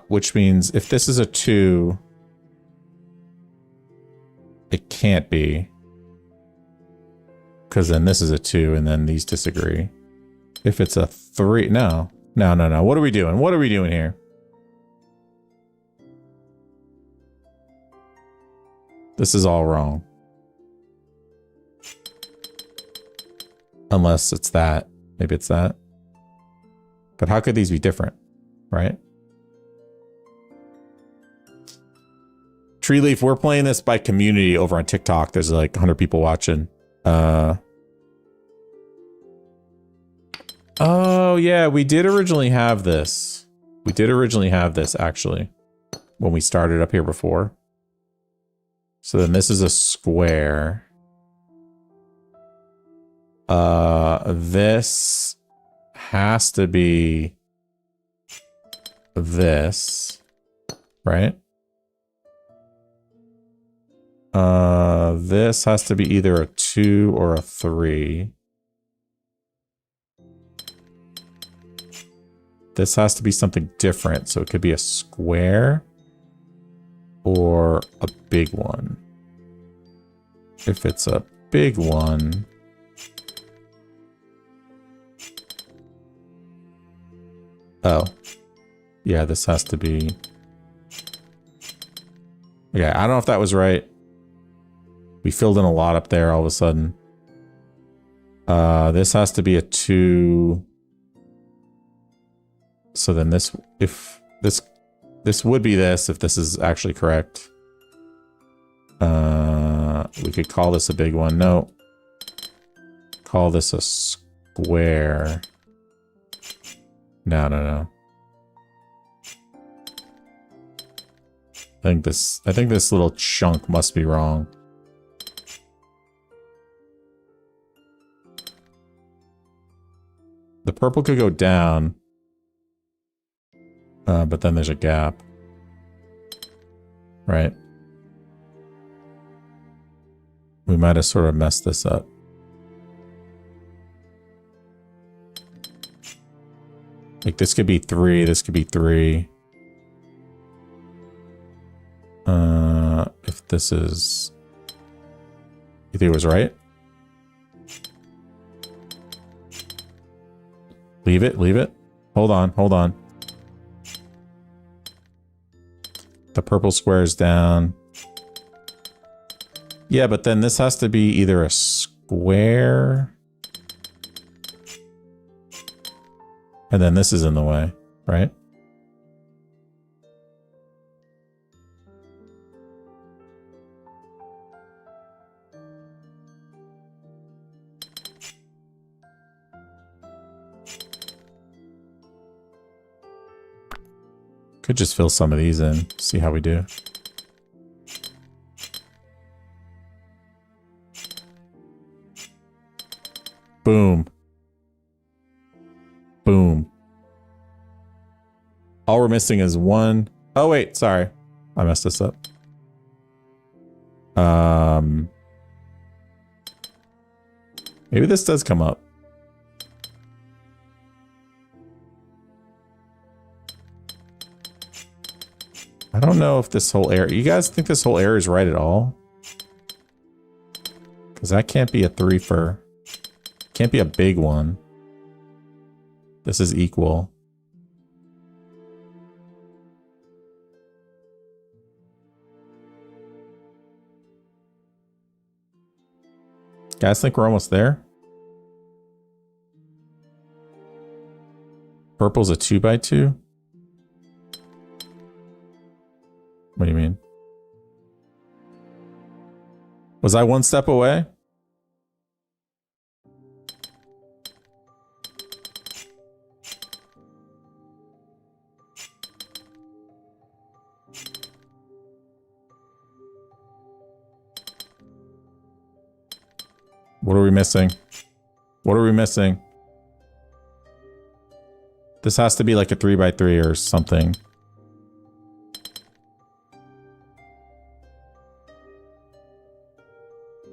Which means if this is a 2, it can't be. Because then this is a 2 and then these disagree. If it's a 3, no. No. What are we doing? What are we doing here? This is all wrong. Unless it's that. Maybe it's that. But how could these be different? Right? Tree Leaf, we're playing this by community over on TikTok. There's like 100 people watching. Oh, yeah, we did originally have this. We did originally have this, actually, when we started up here before. So then this is a square. This has to be this. right? This has to be either a 2 or a 3. This has to be something different, so it could be a square or a big one. If it's a big one, oh, yeah, this has to be, yeah, I don't know if that was right. We filled in a lot up there all of a sudden. This has to be a 2. So then this, if this would be this, if this is actually correct. We could call this a big one. No. Call this a square. No. I think this little chunk must be wrong. The purple could go down. But then there's a gap. Right? We might have sort of messed this up. Like this could be 3, this could be 3. If this is... You think it was right? Leave it, leave it. Hold on, hold on. The purple square is down. Yeah, but then this has to be either a square. And then this is in the way, right? Could just fill some of these in, see how we do. Boom. Boom. All we're missing is 1. Oh, wait, sorry. I messed this up. Maybe this does come up. I don't know if this whole area... You guys think this whole area is right at all? Because that can't be a 3-fer. Can't be a big one. This is equal. Guys think we're almost there? Purple's a 2x2? What do you mean? Was I one step away? What are we missing? What are we missing? This has to be like a 3x3 or something.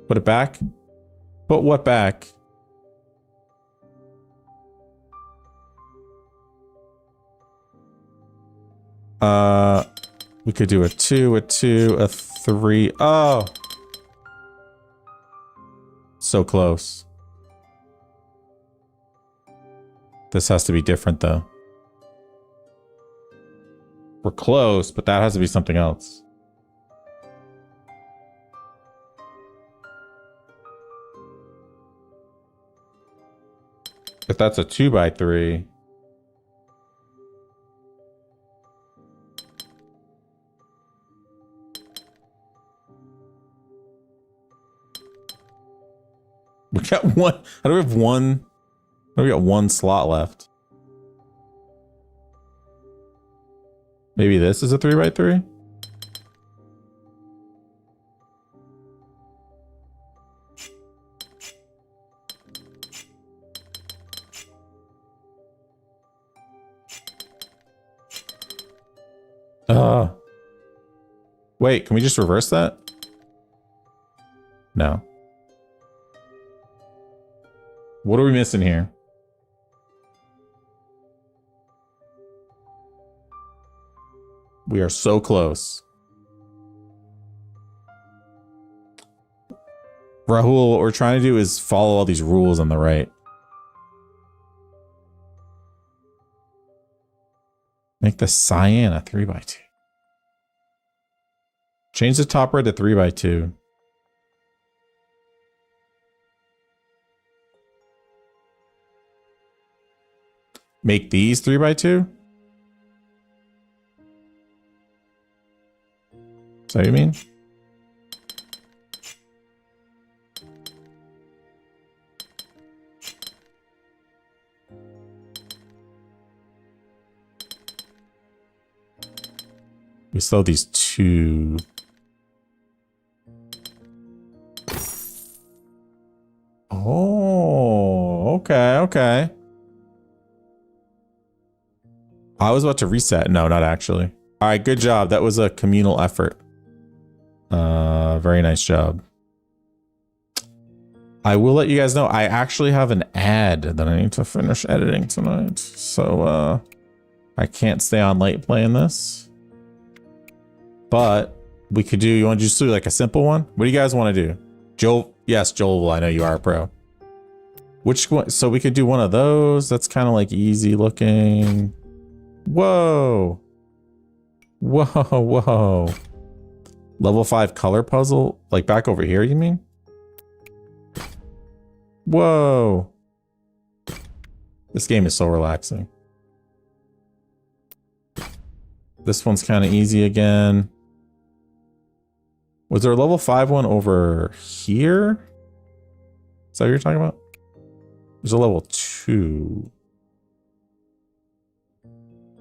Put it back? Put what back? We could do a 2, a 2, a 3. Oh! So close. This has to be different though. We're close, but that has to be something else. If that's a 2x3. We got one. How do we have one? How do we got one slot left? Maybe this is a 3x3? Wait, can we just reverse that? No. What are we missing here? We are so close. Rahul, what we're trying to do is follow all these rules on the right. Make the cyan a 3x2. Change the top red to 3x2. Make these 3x2? Is that what you mean? We still have these two. Oh, okay, okay. I was about to reset. No, not actually. All right, good job. That was a communal effort. Very nice job. I will let you guys know I actually have an ad that I need to finish editing tonight. So, I can't stay on late playing this. But we could do, you want to just do like a simple one? What do you guys want to do? Joel, yes, Joel, I know you are a pro. Which one? So we could do one of those. That's kind of like easy looking. Whoa. Whoa, whoa. Level 5 color puzzle? Like back over here, you mean? Whoa. This game is so relaxing. This one's kind of easy again. Was there a level 5 one over here? Is that what you're talking about? There's a level 2.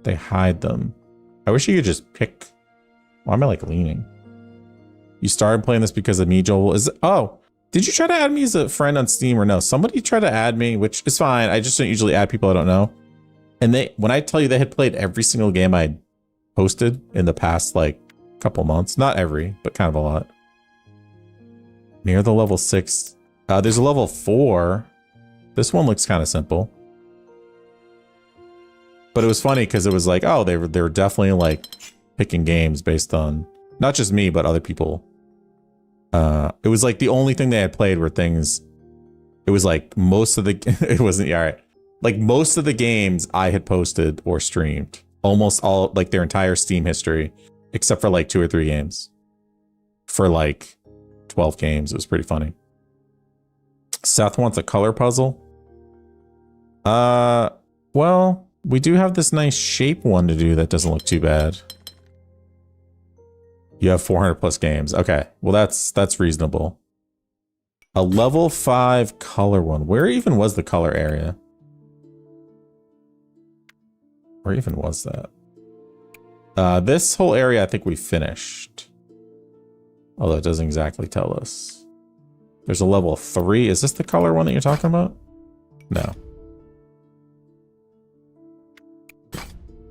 They hide them. I wish you could just pick. Why am I like leaning? You started playing this because of me, Joel. Oh, did you try to add me as a friend on Steam or no? Somebody tried to add me, which is fine. I just don't usually add people I don't know. And when I tell you they had played every single game I posted in the past like couple months, not every, but kind of a lot. Near the level 6. There's a level 4. This one looks kind of simple. But it was funny because it was like, oh, they were definitely like picking games based on not just me, but other people. It was like the only thing they had played were things. It was like most of the, it wasn't, yeah, all right. Like most of the games I had posted or streamed, almost all, like their entire Steam history, except for like 2 or 3 games. For like 12 games. It was pretty funny. Seth wants a color puzzle. Well, we do have this nice shape one to do that doesn't look too bad. You have 400 plus games. Okay, well that's reasonable. A level 5 color one. Where even was the color area? Where even was that? This whole area I think we finished. Although it doesn't exactly tell us. There's a level 3. Is this the color one that you're talking about? No.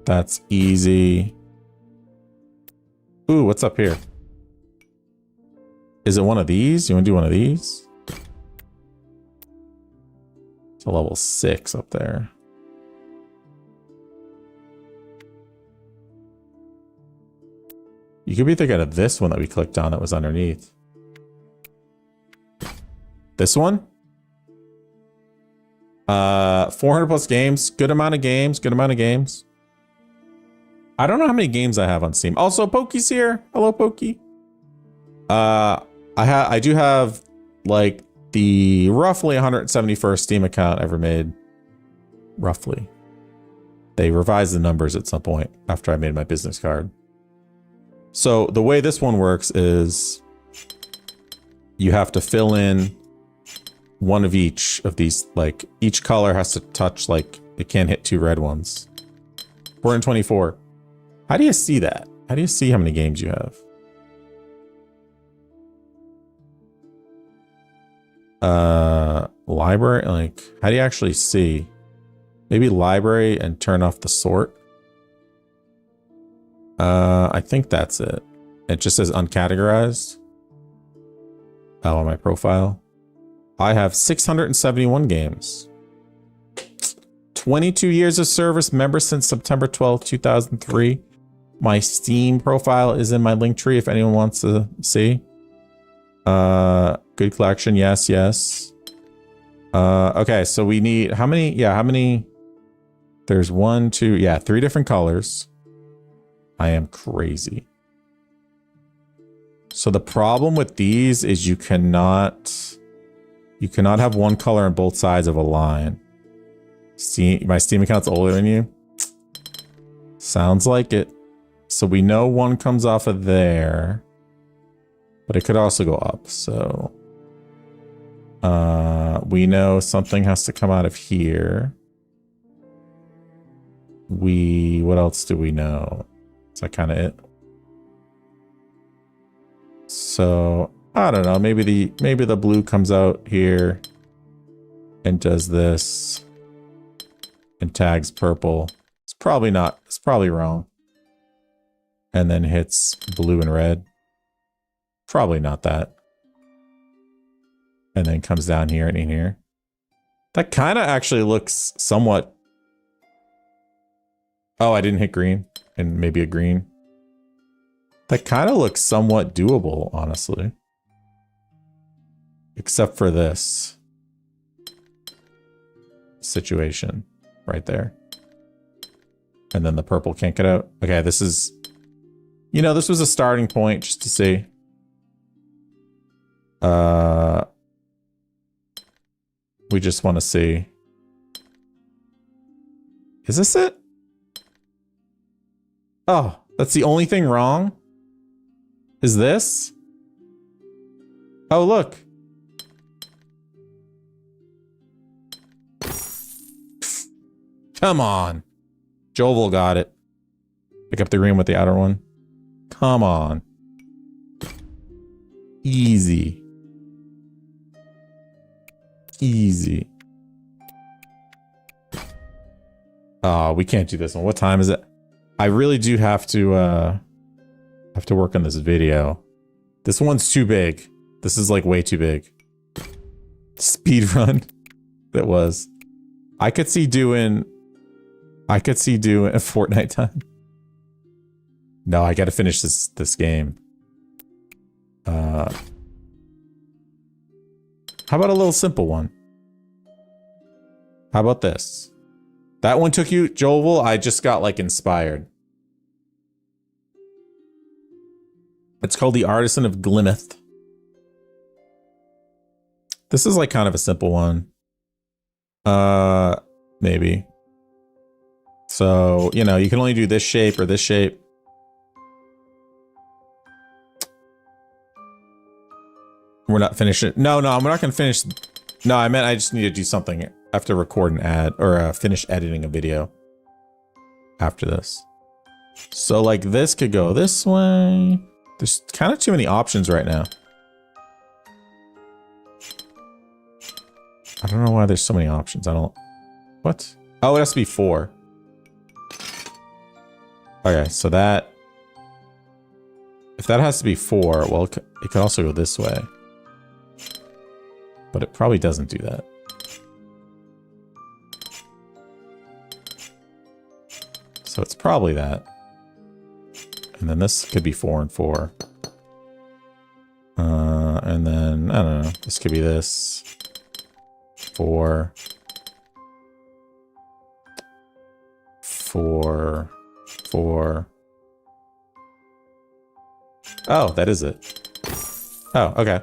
That's easy. Ooh, what's up here? Is it one of these? You want to do one of these? It's a level 6 up there. You could be thinking of this one that we clicked on that was underneath. This one? 400 plus games. Good amount of games. Good amount of games. I don't know how many games I have on Steam. Also, Pokey's here. Hello, Pokey. I do have like the roughly 171st Steam account ever made. Roughly. They revised the numbers at some point after I made my business card. So the way this one works is you have to fill in one of each of these, like each color has to touch, like it can't hit 2 red ones. 424. How do you see that? How do you see how many games you have? Library, like how do you actually see? Maybe library and turn off the sort. I think that's it. It just says uncategorized. Oh, on my profile. I have 671 games. 22 years of service, member since September 12th, 2003. My Steam profile is in my link tree if anyone wants to see. Good collection, yes, yes. Okay, so we need how many? Yeah, how many? There's 1, 2, yeah, 3 different colors. I am crazy. So the problem with these is you cannot have one color on both sides of a line. My Steam account's older than you. Sounds like it. So we know one comes off of there, but it could also go up. So we know something has to come out of here. What else do we know? Is that kind of it? So I don't know. Maybe the blue comes out here and does this and tags purple. It's probably not. It's probably wrong. And then hits blue and red. Probably not that. And then comes down here and in here. That kind of actually looks somewhat. Oh, I didn't hit green. And maybe a green. That kind of looks somewhat doable, honestly. Except for this situation right there. And then the purple can't get out. Okay, this is... You know, this was a starting point just to see. We just want to see. Is this it? Oh, that's the only thing wrong? Is this? Oh, look. Come on. Jovel got it. Pick up the green with the outer one. Come on. Easy. Easy. Oh, we can't do this one. What time is it? I really do have to work on this video. This one's too big. This is like way too big. Speed run. That was. I could see doing a Fortnite time. No, I gotta finish this game. How about a little simple one? How about this? That one took you, Joel? I just got like inspired. It's called the Artisan of Glimmith. This is like kind of a simple one. Maybe. So, you know, you can only do this shape or this shape. We're not finishing. No, I'm not going to finish. No, I meant I just need to do something. I have to record an ad or finish editing a video after this. So like this could go this way. There's kind of too many options right now. I don't know why there's so many options. What? Oh, it has to be 4. Okay, so that... If that has to be 4, well, it could also go this way. But it probably doesn't do that. So it's probably that. And then this could be 4 and 4. And then, I don't know, this could be this. 4. 4. 4. Oh, that is it. Oh, okay.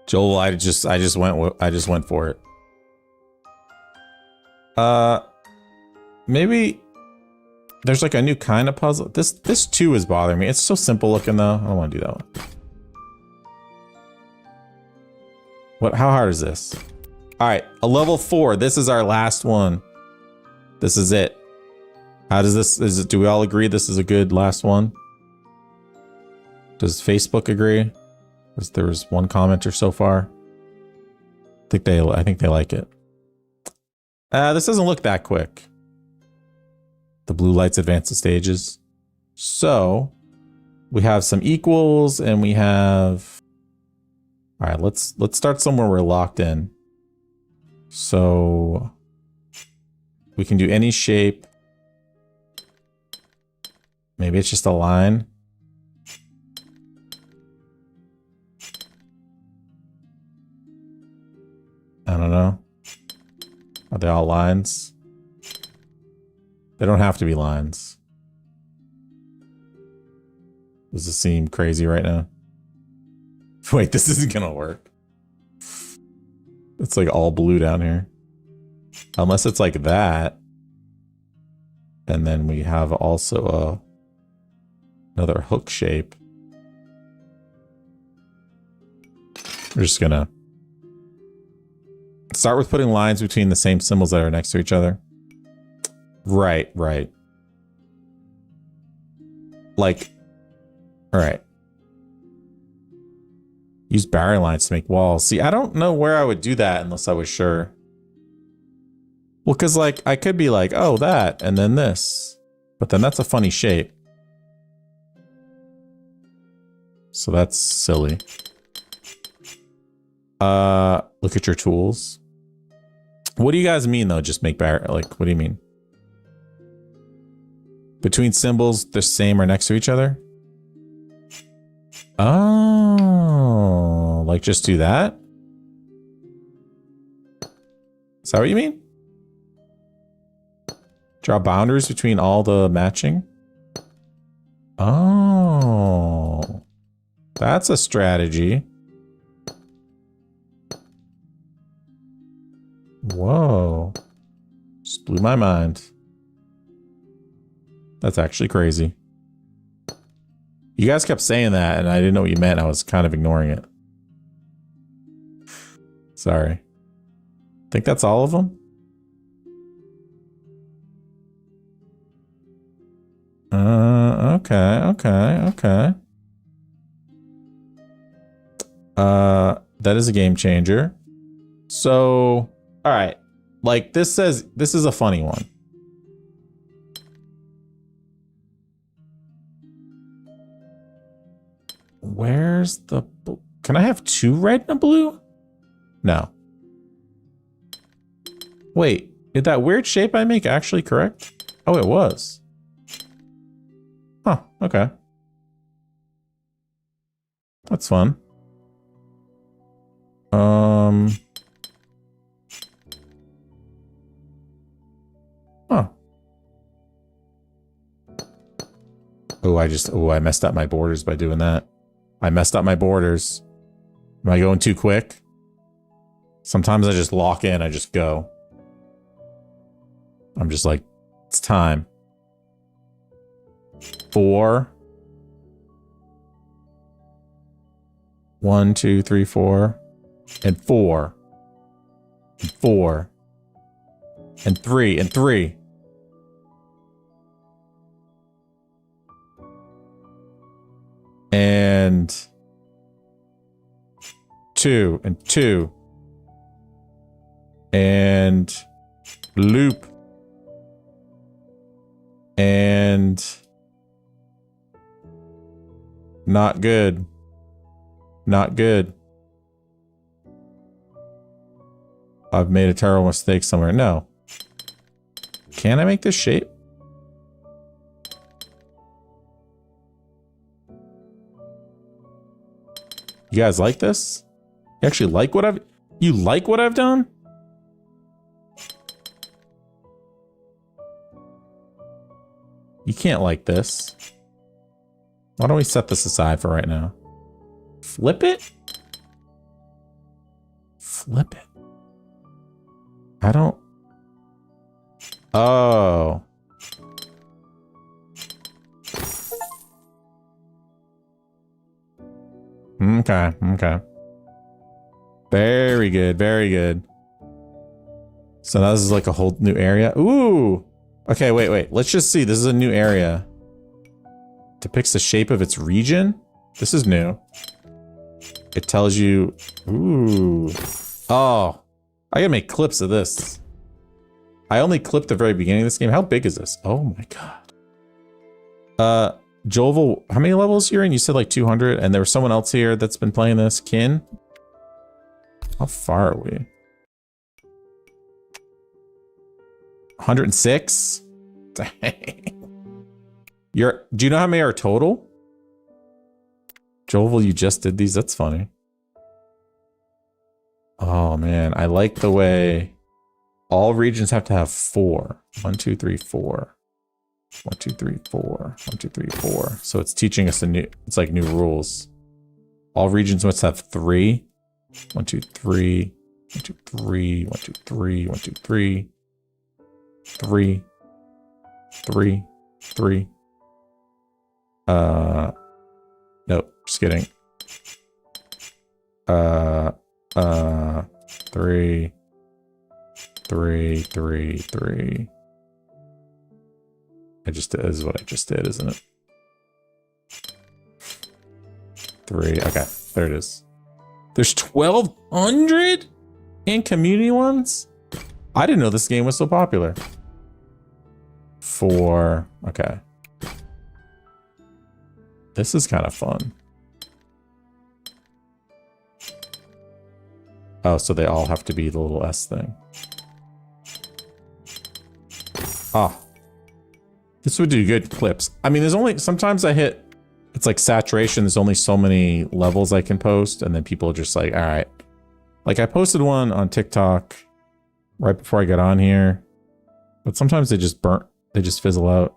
Joel, I just went for it. Maybe there's like a new kind of puzzle. This 2 is bothering me. It's so simple looking though. I don't want to do that one. What? How hard is this? All right, a level 4. This is our last one. This is it. How does this? Do we all agree this is a good last one? Does Facebook agree? There was one commenter so far. I think they like it. This doesn't look that quick. The blue lights advance the stages. So we have some equals and we have... All right, let's start somewhere we're locked in. So we can do any shape. Maybe it's just a line. I don't know. Are they all lines? They don't have to be lines. Does this seem crazy right now? Wait, this isn't gonna work. It's like all blue down here. Unless it's like that. And then we have also another hook shape. We're just gonna start with putting lines between the same symbols that are next to each other. Right, right. Like, all right. Use barrier lines to make walls. See, I don't know where I would do that unless I was sure. Well, because like, I could be like, oh, that, and then this. But then that's a funny shape. So that's silly. Look at your tools. What do you guys mean, though? Just make barrier, like, what do you mean? Between symbols, the same or next to each other? Oh, like just do that? Is that what you mean? Draw boundaries between all the matching? Oh, that's a strategy. Whoa. Just blew my mind. That's actually crazy. You guys kept saying that, and I didn't know what you meant. I was kind of ignoring it. Sorry. I think that's all of them. Okay. That is a game changer. So, all right. Like, this says, this is a funny one. Where's the... Can I have 2 red and a blue? No. Wait, did that weird shape I make actually correct? Oh, it was. Huh, okay. That's fun. Huh. Oh, I messed up my borders by doing that. I messed up my borders. Am I going too quick? Sometimes I just lock in, I just go. I'm just like, it's time. 4. 1, 2, 3, 4. And 4. And 4. And 3. And 3. And 2. And 2. And loop. And not good. Not good. I've made a terrible mistake somewhere. No. Can I make this shape? You guys like this? You actually like what I've... You like what I've done? You can't like this. Why don't we set this aside for right now? Flip it? Flip it. I don't... Oh. Okay, okay. Very good, very good. So now this is like a whole new area. Ooh! Okay, wait. Let's just see. This is a new area. Depicts the shape of its region. This is new. It tells you... Ooh. Oh. I gotta make clips of this. I only clipped the very beginning of this game. How big is this? Oh my god. Jovel, how many levels you're in? You said like 200, and there was someone else here that's been playing this. Kin? How far are we? 106? Dang. Do you know how many are total? Jovel, you just did these? That's funny. Oh man, I like the way all regions have to have 4. 1, 2, 3, 4. 1, 2, 3, 4. 1, 2, 3, 4. So it's teaching us it's like new rules. All regions must have 3. 1, 2, 3. 1, 2, 3. 1, 2, 3. 1, 2, 3. 3. 3. 3. Nope, just kidding. 3. 3, 3, 3. This is what I just did, isn't it? 3. Okay, there it is. There's 1,200 in community ones? I didn't know this game was so popular. 4. Okay. This is kind of fun. Oh, so they all have to be the little S thing. Ah. This would do good clips. I mean, there's only, sometimes I hit, it's like saturation. There's only so many levels I can post. And then people are just like, all right. Like I posted one on TikTok right before I got on here. But sometimes they just they just fizzle out.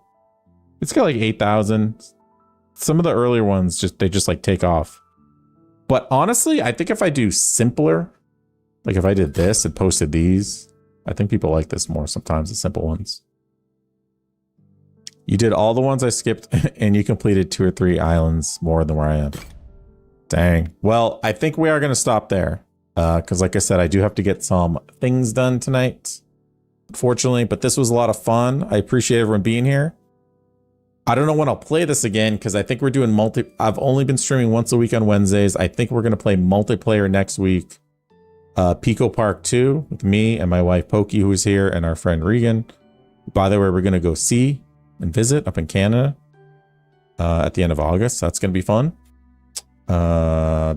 It's got like 8,000. Some of the earlier ones, they just like take off. But honestly, I think if I do simpler, like if I did this and posted these, I think people like this more sometimes, the simple ones. You did all the ones I skipped and you completed 2 or 3 islands more than where I am. Dang. Well, I think we are going to stop there. Because like I said, I do have to get some things done tonight, unfortunately. But this was a lot of fun. I appreciate everyone being here. I don't know when I'll play this again because I think we're doing I've only been streaming once a week on Wednesdays. I think we're going to play multiplayer next week. Pico Park 2 with me and my wife Pokey, who is here, and our friend Regan. By the way, we're going to go see and visit up in Canada at the end of August. That's going to be fun.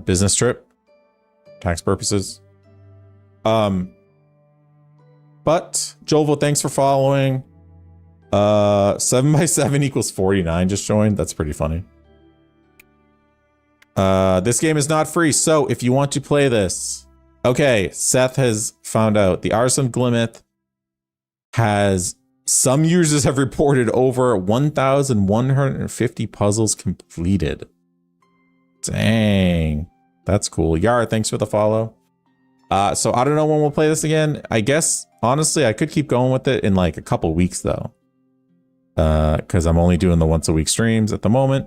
Business trip, tax purposes. But Jovo, thanks for following. 7 by 7 equals 49 just joined. That's pretty funny. This game is not free, so if you want to play this, okay, Seth has found out the Artisan of Glimmith has, some users have reported over 1,150 puzzles completed. Dang, that's cool. Yara, thanks for the follow. So I don't know when we'll play this again. I guess, honestly, I could keep going with it in like a couple weeks though. Because I'm only doing the once a week streams at the moment.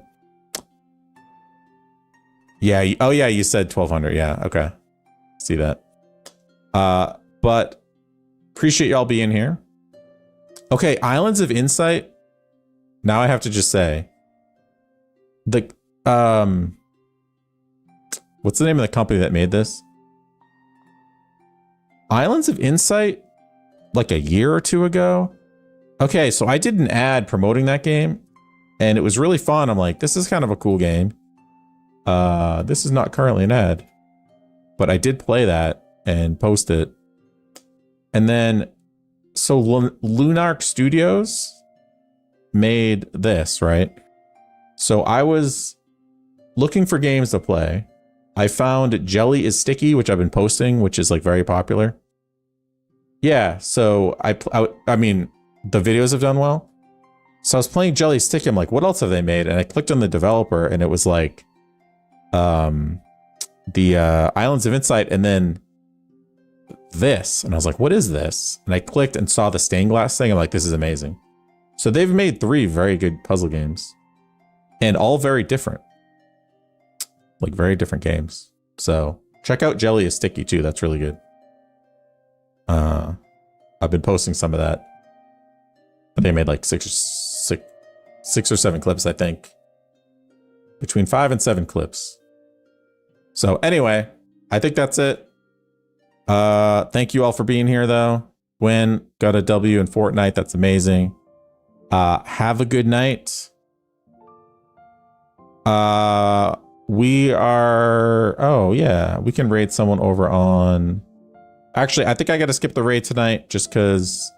Yeah, oh yeah, you said 1,200, yeah, okay. See that. But appreciate y'all being here. Okay, Islands of Insight. Now I have to just say, the what's the name of the company that made this? Islands of Insight, like a year or 2 ago. Okay, so I did an ad promoting that game, and it was really fun. I'm like, this is kind of a cool game. This is not currently an ad, but I did play that and post it. And then, so Lunark Studios made this, right? So I was looking for games to play. I found Jelly is Sticky, which I've been posting, which is like very popular. Yeah, so I mean, the videos have done well. So I was playing Jelly is Sticky. I'm like, what else have they made? And I clicked on the developer, and it was like, the Islands of Insight, and then this, and I was like, what is this? And I clicked and saw the stained glass thing. I'm like, this is amazing. So they've made 3 very good puzzle games, and all very different, like very different games. So check out Jelly is Sticky too. That's really good. I've been posting some of that. They made like 6 or 7 clips, I think, between 5 and 7 clips. So anyway, I think that's it. Thank you all for being here though. Gwen got a W in Fortnite. That's amazing. Have a good night. We are... Oh, yeah. We can raid someone over on... Actually, I think I got to skip the raid tonight just because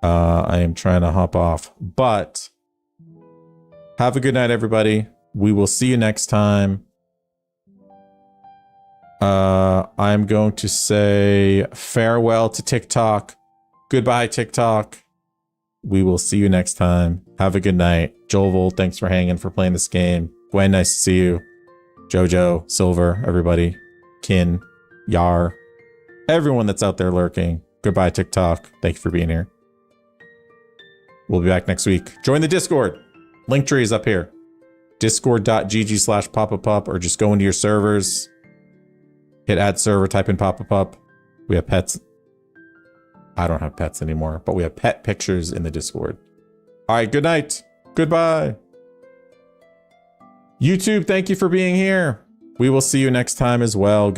I am trying to hop off. But have a good night, everybody. We will see you next time. I'm going to say farewell to TikTok. Goodbye, TikTok. We will see you next time. Have a good night. Joel, thanks for hanging, for playing this game. Gwen, nice to see you. Jojo, Silver, everybody. Kin, Yar, everyone that's out there lurking. Goodbye, TikTok. Thank you for being here. We'll be back next week. Join the Discord. Linktree is up here. Discord.gg/PapaPupp, or just go into your servers. Hit add server, type in PapaPupp. We have pets. I don't have pets anymore, but we have pet pictures in the Discord. All right, good night. Goodbye. YouTube, thank you for being here. We will see you next time as well. Goodbye.